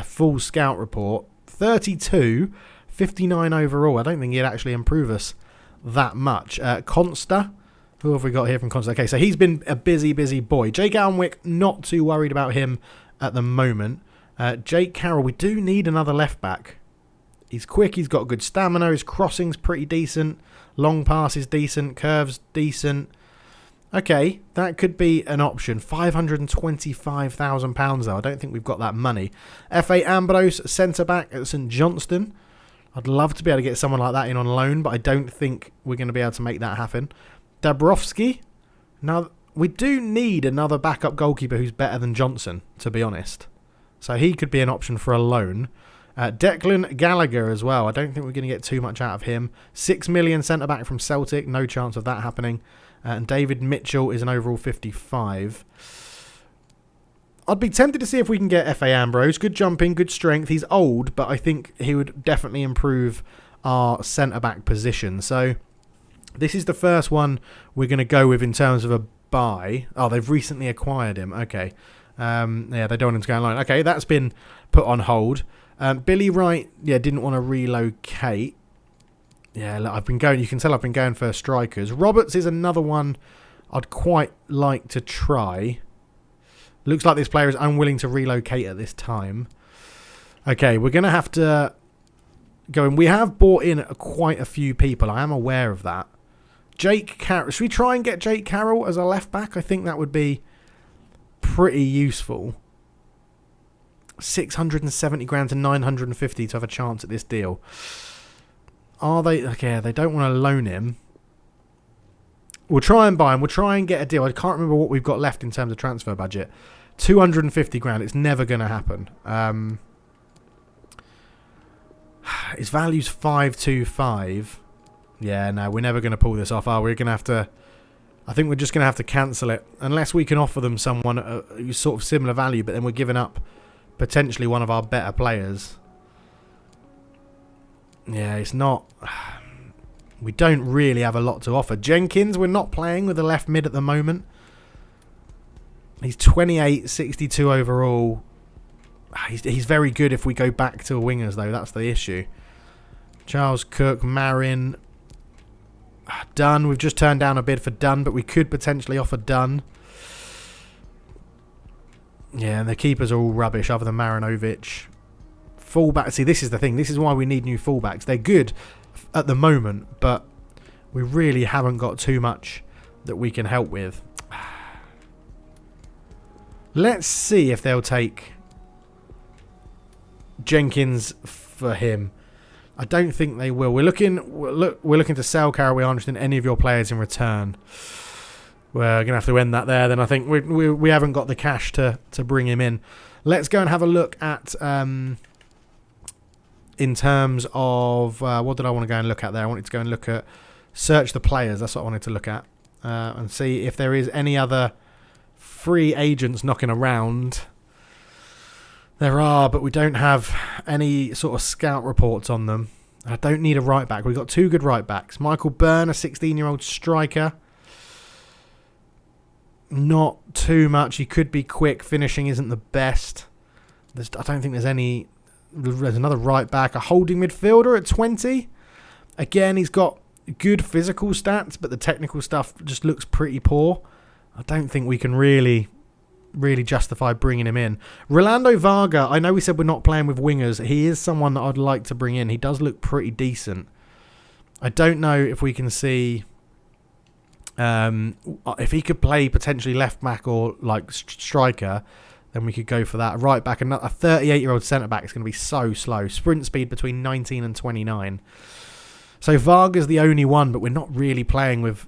Speaker 1: full scout report. 32, 59 overall. I don't think he'd actually improve us that much. Consta, who have we got here from Consta? Okay, so he's been a busy boy. Jake Alnwick, not too worried about him at the moment. Jake Carroll, we do need another left back. He's quick, he's got good stamina, his crossing's pretty decent. Long pass is decent, curves decent. Okay, that could be an option. £525,000 though. I don't think we've got that money. F.A. Ambrose, centre-back at St Johnstone. I'd love to be able to get someone like that in on loan, but I don't think we're going to be able to make that happen. Dabrowski. Now, we do need another backup goalkeeper who's better than Johnson, to be honest. So he could be an option for a loan. Declan Gallagher as well. I don't think we're going to get too much out of him. 6 million centre-back from Celtic. No chance of that happening. And David Mitchell is an overall 55. I'd be tempted to see if we can get F.A. Ambrose. Good jumping, good strength. He's old, but I think he would definitely improve our centre-back position. So this is the first one we're going to go with in terms of a buy. Oh, they've recently acquired him. Okay. Yeah, they don't want him to go online. Okay, that's been put on hold. Billy Wright, yeah, didn't want to relocate. Yeah, look, I've been going. You can tell I've been going for strikers. Roberts is another one I'd quite like to try. Looks like this player is unwilling to relocate at this time. Okay, we're going to have to go in. We have brought in quite a few people. I am aware of that. Jake Carroll. Should we try and get Jake Carroll as a left back? I think that would be pretty useful. 670 grand to 950 to have a chance at this deal. Are they? Okay, they don't want to loan him. We'll try and buy him. We'll try and get a deal. I can't remember what we've got left in terms of transfer budget. 250 grand. It's never going to happen. His value's 525. Yeah, no, we're never going to pull this off, are we? We're going to have to... I think we're just going to have to cancel it. Unless we can offer them someone who's sort of similar value, but then we're giving up potentially one of our better players. Yeah, it's not... We don't really have a lot to offer. Jenkins, we're not playing with the left mid at the moment. He's 28, 62 overall. He's very good if we go back to wingers, though. That's the issue. Charles Cook, Marin... Dunn. We've just turned down a bid for Dunn, but we could potentially offer Dunn. Yeah, and the keepers are all rubbish other than Marinovic. Fullback. See, this is the thing. This is why we need new fullbacks. They're good at the moment, but we really haven't got too much that we can help with. Let's see if they'll take Jenkins for him. I don't think they will. We're looking to sell Carroll. We aren't interested in any of your players in return. We're going to have to end that there. Then I think we haven't got the cash to bring him in. Let's go and have a look at in terms of what did I want to go and look at there? I wanted to go and look at search the players. That's what I wanted to look at and see if there is any other free agents knocking around. There are, but we don't have any sort of scout reports on them. I don't need a right back. We've got two good right backs. Michael Byrne, a 16-year-old striker. Not too much. He could be quick. Finishing isn't the best. I don't think there's any... There's another right back. A holding midfielder at 20. Again, he's got good physical stats, but the technical stuff just looks pretty poor. I don't think we can really justify bringing him in. Rolando Varga, I know we said we're not playing with wingers. He is someone that I'd like to bring in. He does look pretty decent. I don't know if we can see if he could play potentially left back or like striker, then we could go for that. Right back, a 38-year-old centre-back is going to be so slow. Sprint speed between 19 and 29. So Varga's the only one, but we're not really playing with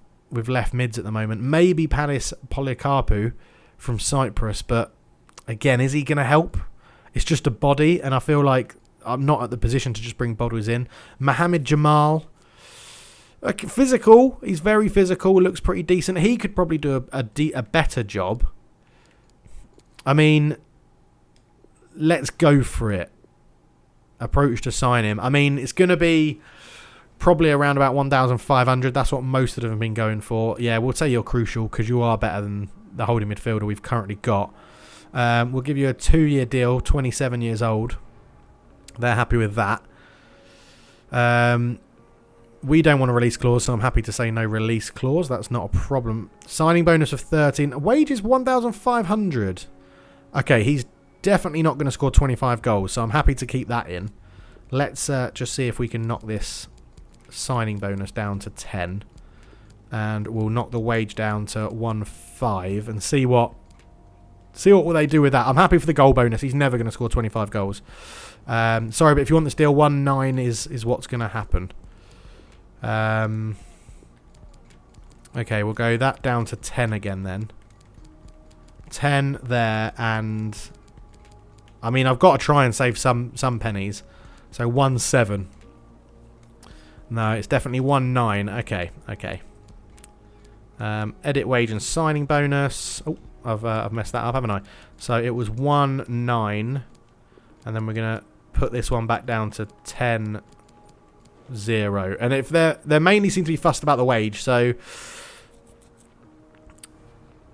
Speaker 1: left mids at the moment. Maybe Panis Polycarpou from Cyprus, but again, is he going to help? It's just a body, and I feel like I'm not at the position to just bring bodies in. Mohamed Jamal, physical. He's very physical. Looks pretty decent. He could probably do a better job. I mean, let's go for it. Approach to sign him. I mean, it's going to be probably around about 1,500. That's what most of them have been going for. Yeah, we'll say you're crucial because you are better than the holding midfielder we've currently got. We'll give you a 2-year deal, 27 years old. They're happy with that. We don't want a release clause, so I'm happy to say no release clause. That's not a problem. Signing bonus of 13. Wages 1,500. Okay, he's definitely not going to score 25 goals, so I'm happy to keep that in. Let's just see if we can knock this signing bonus down to 10. And we'll knock the wage down to 1.5 and see what will they do with that. I'm happy for the goal bonus. He's never going to score 25 goals. Sorry, but if you want this deal, 1.9 is what's going to happen. Okay, we'll go that down to 10 again then. 10 there, and I mean, I've got to try and save some pennies. So 1.7. No, it's definitely 1.9. Okay. Edit wage and signing bonus. Oh, I've messed that up, haven't I? So it was 1.9, and then we're gonna put this one back down to 10.0. And if they mainly seem to be fussed about the wage, so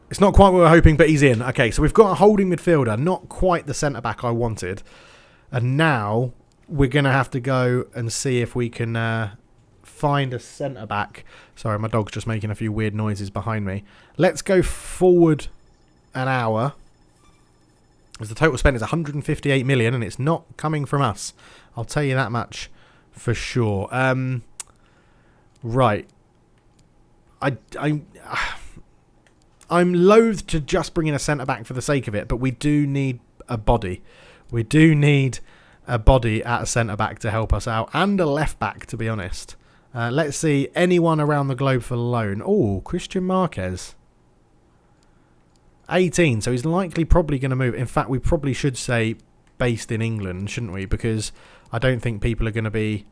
Speaker 1: it's not quite what we're hoping, but he's in. Okay, so we've got a holding midfielder, not quite the centre back I wanted, and now we're gonna have to go and see if we can find a centre back. Sorry, my dog's just making a few weird noises behind me. Let's go forward an hour. As the total spend is 158 million, and it's not coming from us. I'll tell you that much for sure. Right. I'm loath to just bring in a centre-back for the sake of it, but we do need a body. We do need a body at a centre-back to help us out, and a left-back, to be honest. Let's see. Anyone around the globe for loan? Oh, Christian Marquez. 18, so he's likely probably going to move. In fact, we probably should say based in England, shouldn't we? Because I don't think people are going to be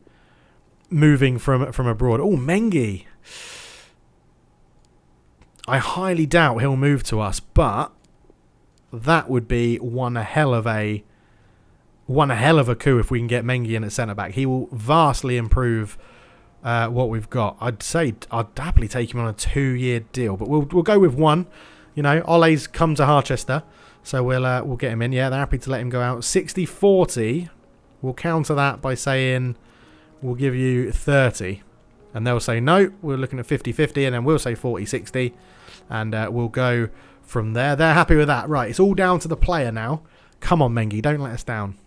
Speaker 1: moving from abroad. Oh, Mengi. I highly doubt he'll move to us, but that would be one hell of a coup if we can get Mengi in at centre-back. He will vastly improve what we've got. I'd happily take him on a 2-year deal, but we'll go with one. You know, Ole's come to Harchester, so we'll get him in. Yeah, they're happy to let him go out. 60-40. We'll counter that by saying we'll give you 30. And they'll say, no, we're looking at 50-50, and then we'll say 40-60. And we'll go from there. They're happy with that. Right, it's all down to the player now. Come on, Mengi, don't let us down.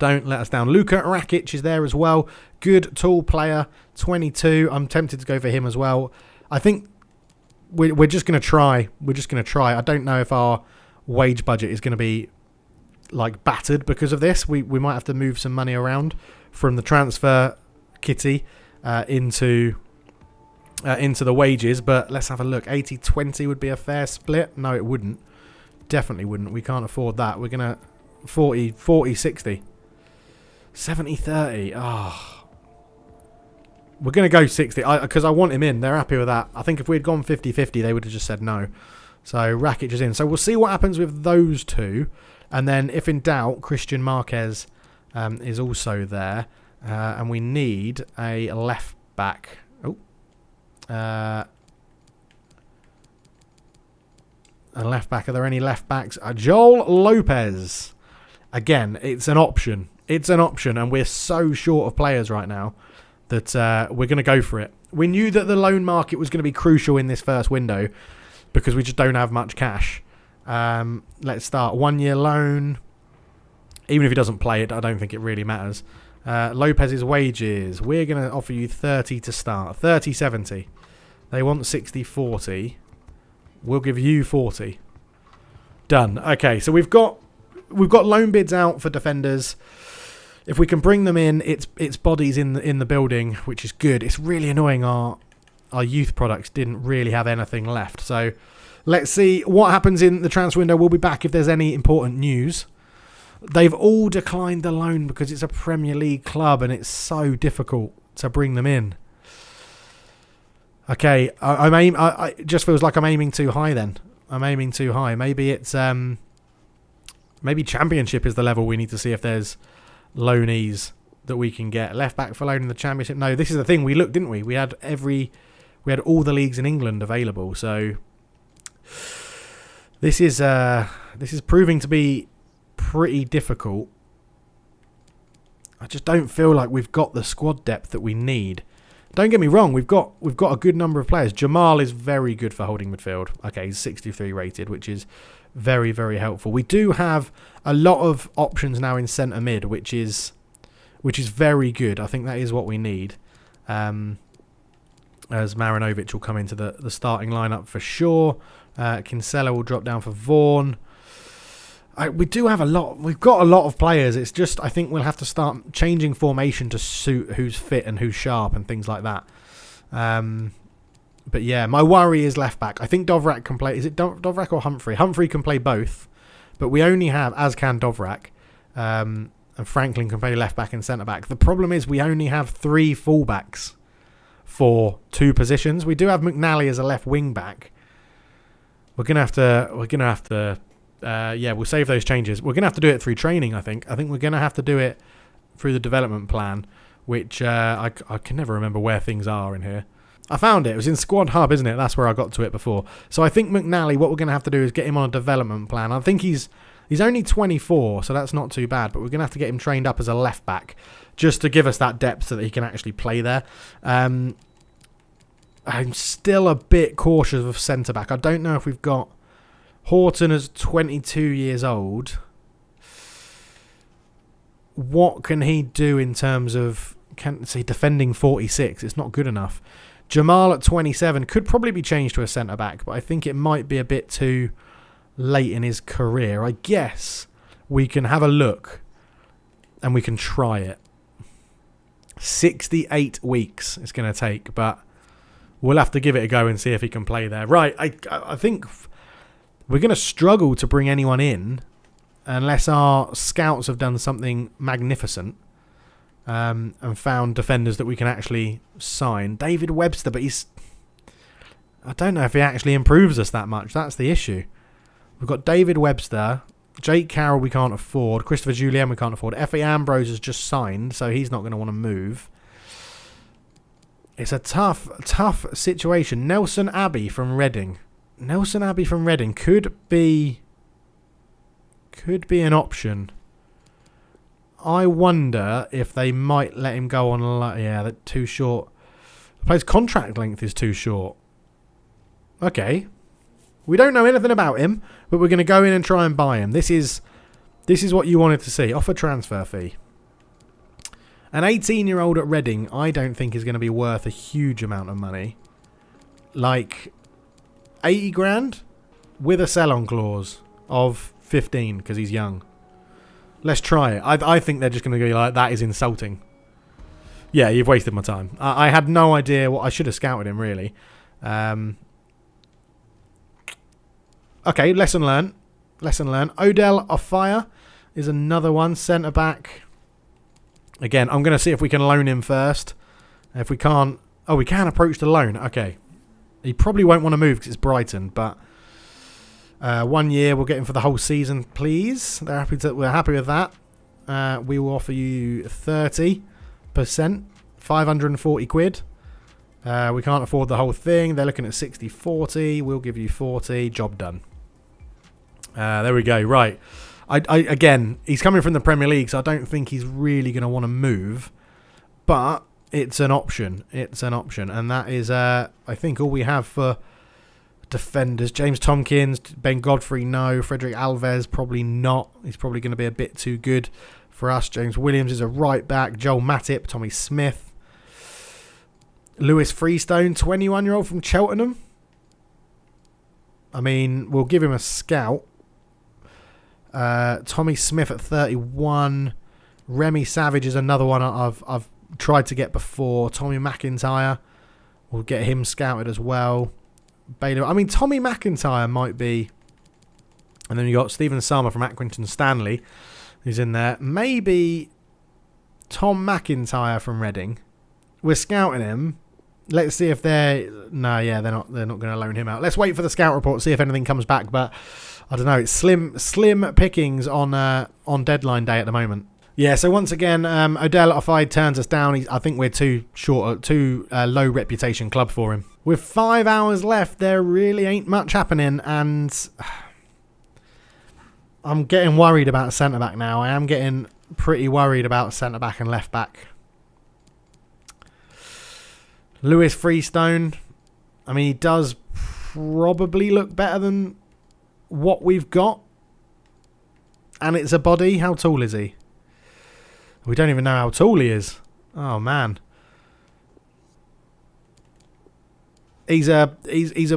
Speaker 1: Don't let us down. Luka Rakic is there as well. Good, tall player, 22. I'm tempted to go for him as well. I think we're just going to try. We're just going to try. I don't know if our wage budget is going to be like battered because of this. We might have to move some money around from the transfer kitty into the wages. But let's have a look. 80-20 would be a fair split. No, it wouldn't. Definitely wouldn't. We can't afford that. We're going to 40-60. 70-30. Oh. We're going to go 60 because I want him in. They're happy with that. I think if we had gone 50-50, they would have just said no. So Rakic is in. So we'll see what happens with those two. And then if in doubt, Christian Marquez is also there. And we need a left back. Oh. A left back. Are there any left backs? Joel Lopez. Again, it's an option. It's an option. And we're so short of players right now that we're going to go for it. We knew that the loan market was going to be crucial in this first window because we just don't have much cash. Let's start. 1-year loan. Even if he doesn't play it, I don't think it really matters. Lopez's wages. We're going to offer you 30 to start. 30-70. They want 60-40. We'll give you 40. Done. Okay, so we've got loan bids out for defenders. If we can bring them in, it's bodies in the building, which is good. It's really annoying our youth products didn't really have anything left. So let's see what happens in the transfer window. We'll be back if there's any important news. They've all declined the loan because it's a Premier League club and it's so difficult to bring them in. Okay, it just feels like I'm aiming too high then. I'm aiming too high. Maybe it's maybe Championship is the level we need to see if there's loanees that we can get. Left back for loan in the Championship. No, this is the thing. We looked, didn't we? We had all the leagues in England available. So this is proving to be pretty difficult. I just don't feel like we've got the squad depth that we need. Don't get me wrong, we've got a good number of players. Jamal is very good for holding midfield. Okay, he's 63 rated, which is very, very helpful. We do have a lot of options now in centre mid, which is very good. I think that is what we need. As Marinovic will come into the starting lineup for sure. Kinsella will drop down for Vaughan. We do have a lot. We've got a lot of players. It's just I think we'll have to start changing formation to suit who's fit and who's sharp and things like that. But yeah, my worry is left back. I think Dovrak can play. Is it Dovrak or Humphrey? Humphrey can play both, but we only have, as can Dovrak, and Franklin can play left back and centre back. The problem is we only have 3 fullbacks for 2 positions. We do have McNally as a left wing back. We're gonna have to. We'll save those changes. We're gonna have to do it through training. I think we're gonna have to do it through the development plan, which I can never remember where things are in here. I found it. It was in Squad Hub, isn't it? That's where I got to it before. So I think McNally, what we're going to have to do is get him on a development plan. I think he's only 24, so that's not too bad. But we're going to have to get him trained up as a left back just to give us that depth so that he can actually play there. I'm still a bit cautious of centre-back. I don't know if we've got Horton as 22 years old. What can he do in terms of defending 46? It's not good enough. Jamal at 27 could probably be changed to a centre-back, but I think it might be a bit too late in his career. I guess we can have a look and we can try it. 68 weeks it's going to take, but we'll have to give it a go and see if he can play there. Right, I think we're going to struggle to bring anyone in unless our scouts have done something magnificent and found defenders that we can actually sign. David Webster, but I don't know if he actually improves us that much. That's the issue. We've got David Webster, Jake Carroll we can't afford, Christopher Julian we can't afford. Effie Ambrose has just signed, so he's not going to want to move. It's a tough situation. Nelson Abbey from Reading. Nelson Abbey from Reading could be an option. I wonder if they might let him go on. Yeah, that's too short. The player's contract length is too short. Okay. We don't know anything about him, but we're going to go in and try and buy him. This is what you wanted to see. Offer transfer fee. An 18-year-old at Reading, I don't think is going to be worth a huge amount of money. Like 80 grand with a sell-on clause of 15 because he's young. Let's try it. I think they're just going to go like, that is insulting. Yeah, you've wasted my time. I had no idea what I should have scouted him, really. Okay, lesson learned. Odell Ofire is another one. Centre-back. Again, I'm going to see if we can loan him first. If we can't... Oh, we can approach the loan. Okay. He probably won't want to move because it's Brighton, but... 1 year, we'll get him for the whole season, please. We're happy with that. We will offer you 30%, 540 quid. We can't afford the whole thing. They're looking at 60-40. We'll give you 40. Job done. There we go. Right. Again, he's coming from the Premier League, so I don't think he's really going to want to move. But it's an option. And that is, I think, all we have for defenders. James Tompkins, Ben Godfrey, no. Frederick Alves, probably not. He's probably going to be a bit too good for us. James Williams is a right back. Joel Matip, Tommy Smith. Lewis Freestone, 21-year-old from Cheltenham. I mean, we'll give him a scout. Tommy Smith at 31. Remy Savage is another one I've tried to get before. Tommy McIntyre, we'll get him scouted as well. Baylor. I mean, Tommy McIntyre might be. And then you got Stephen Salmer from Accrington Stanley, who's in there. Maybe Tom McIntyre from Reading. We're scouting him. Let's see if they're... No, yeah, they're not going to loan him out. Let's wait for the scout report, see if anything comes back. But I don't know. It's slim pickings on deadline day at the moment. Yeah, so once again, Odell Ofide turns us down. I think we're too low reputation club for him. With 5 hours left, there really ain't much happening, and I'm getting worried about centre-back now. I am getting pretty worried about centre-back and left-back. Lewis Freestone, I mean, he does probably look better than what we've got. And it's a body. How tall is he? We don't even know how tall he is. Oh, man. He's a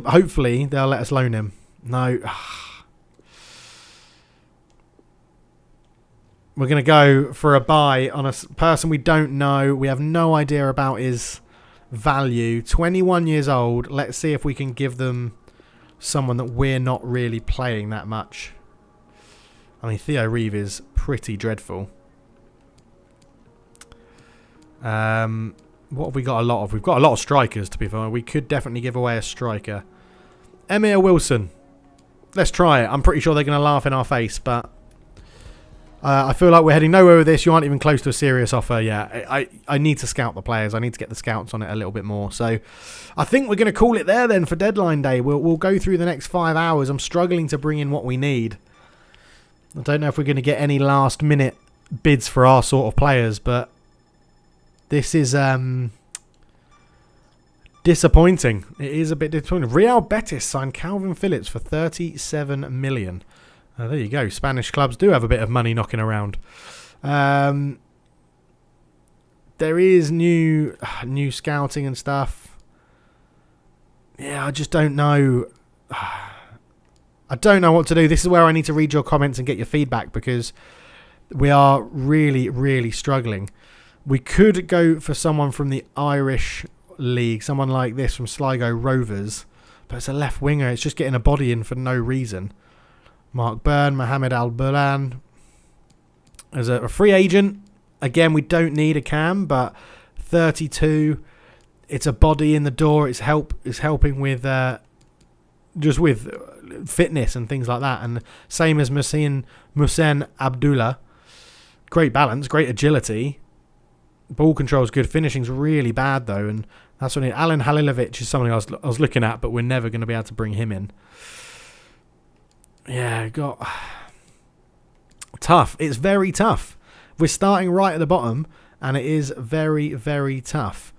Speaker 1: hopefully they'll let us loan him. No. We're going to go for a buy on a person we don't know. We have no idea about his value. 21 years old. Let's see if we can give them someone that we're not really playing that much. I mean, Theo Reeve is pretty dreadful. What have we got a lot of? We've got a lot of strikers, to be fair. We could definitely give away a striker. Emilia Wilson. Let's try it. I'm pretty sure they're going to laugh in our face, but I feel like we're heading nowhere with this. You aren't even close to a serious offer. Yeah, I need to scout the players. I need to get the scouts on it a little bit more. So I think we're going to call it there then for deadline day. We'll go through the next 5 hours. I'm struggling to bring in what we need. I don't know if we're going to get any last minute bids for our sort of players, but this is Disappointing. It is a bit disappointing. Real Betis signed Calvin Phillips for 37 million. There you go. Spanish clubs do have a bit of money knocking around. There is new scouting and stuff. Yeah, I just don't know. I don't know what to do. This is where I need to read your comments and get your feedback, because we are really, really struggling. We could go for someone from the Irish League, someone like this from Sligo Rovers, but it's a left winger. It's just getting a body in for no reason. Mark Byrne, Mohamed Al-Bulan. As a free agent, again, we don't need a cam, but 32, it's a body in the door. It's helping with just with fitness and things like that. And same as Musen Abdullah. Great balance, great agility. Ball control's good. Finishing's really bad though, and that's when Alan Halilovic is something I was looking at, but we're never going to be able to bring him in. Yeah, tough. It's very tough. We're starting right at the bottom, and it is very, very tough.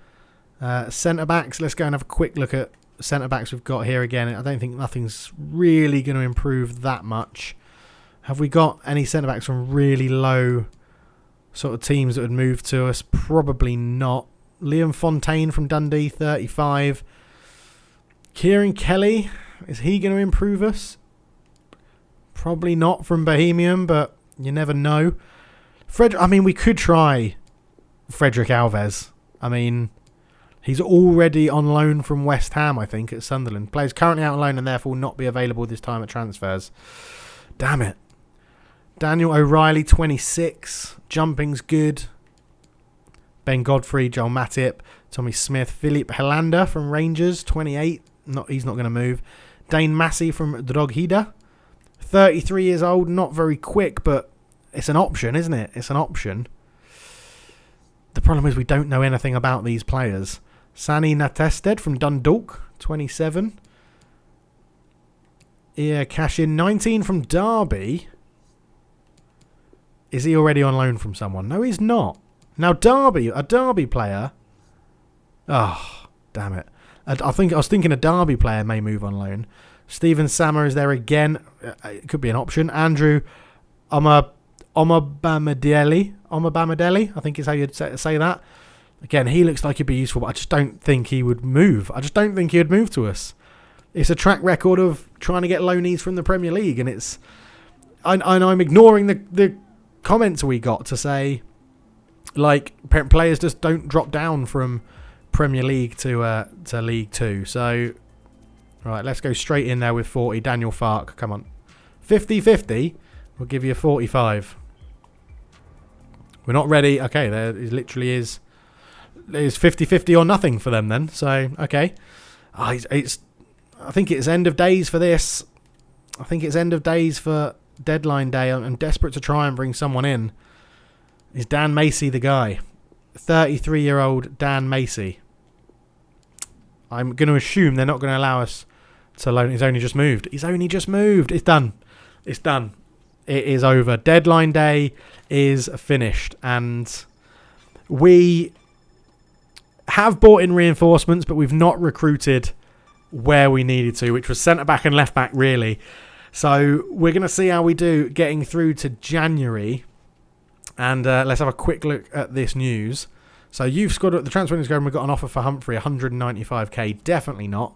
Speaker 1: Centre backs. Let's go and have a quick look at centre backs we've got here again. I don't think nothing's really going to improve that much. Have we got any centre backs from really low sort of teams that would move to us? Probably not. Liam Fontaine from Dundee, 35. Kieran Kelly, is he going to improve us? Probably not, from Bohemian, but you never know. We could try Frederick Alves. I mean, he's already on loan from West Ham, I think, at Sunderland. Players currently out on loan and therefore not be available this time at transfers. Damn it. Daniel O'Reilly, 26. Jumping's good. Ben Godfrey, Joel Matip, Tommy Smith, Philippe Helander from Rangers, 28. He's not going to move. Dane Massey from Drogheda, 33 years old. Not very quick, but it's an option, isn't it? It's an option. The problem is we don't know anything about these players. Sani Natested from Dundalk, 27. Yeah, cash in, 19 from Derby. Is he already on loan from someone? No, he's not. Now, a Derby player. Oh, damn it. I was thinking a Derby player may move on loan. Stephen Sammer is there again. It could be an option. Andrew Omabamidele, I think is how you'd say that. Again, he looks like he'd be useful, but I just don't think he would move. I just don't think he would move to us. It's a track record of trying to get loanees from the Premier League, and I'm ignoring the comments we got to say, like, players just don't drop down from Premier League to League 2. So, right, let's go straight in there with 40. Daniel Fark, come on. 50-50, we'll give you a 45. We're not ready. Okay, there it literally is. It's 50-50 or nothing for them then. So, okay. I think it's end of days for this. I think it's end of days for deadline day. I'm desperate to try and bring someone in. Is Dan Macy the guy? 33-year-old Dan Macy. I'm going to assume they're not going to allow us to loan. He's only just moved. It's done. It is over. Deadline day is finished. And we have bought in reinforcements, but we've not recruited where we needed to, which was centre-back and left-back, really. So we're going to see how we do getting through to January. And let's have a quick look at this news. So you've scored at the transfer window, and we've got an offer for Humphrey, 195k. Definitely not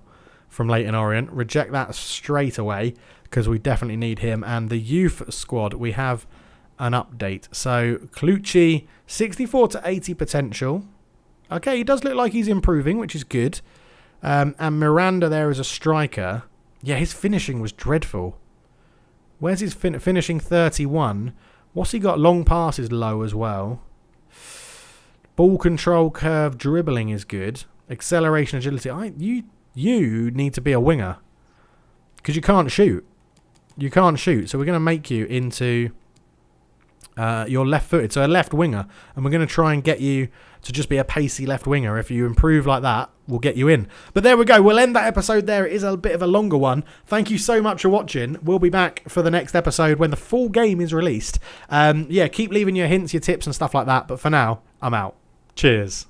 Speaker 1: from Leyton Orient. Reject that straight away because we definitely need him. And the youth squad, we have an update. So Clucci, 64 to 80 potential. Okay, he does look like he's improving, which is good. And Miranda there as a striker. Yeah, his finishing was dreadful. Where's his finishing? 31. What's he got? Long passes low as well. Ball control, curve, dribbling is good. Acceleration, agility. You need to be a winger because you can't shoot. You can't shoot. So we're going to make you into your left-footed. So a left winger. And we're going to try and get you to just be a pacey left winger. If you improve like that, we'll get you in. But there we go. We'll end that episode there. It is a bit of a longer one. Thank you so much for watching. We'll be back for the next episode when the full game is released. Yeah, keep leaving your hints, your tips and stuff like that. But for now, I'm out. Cheers.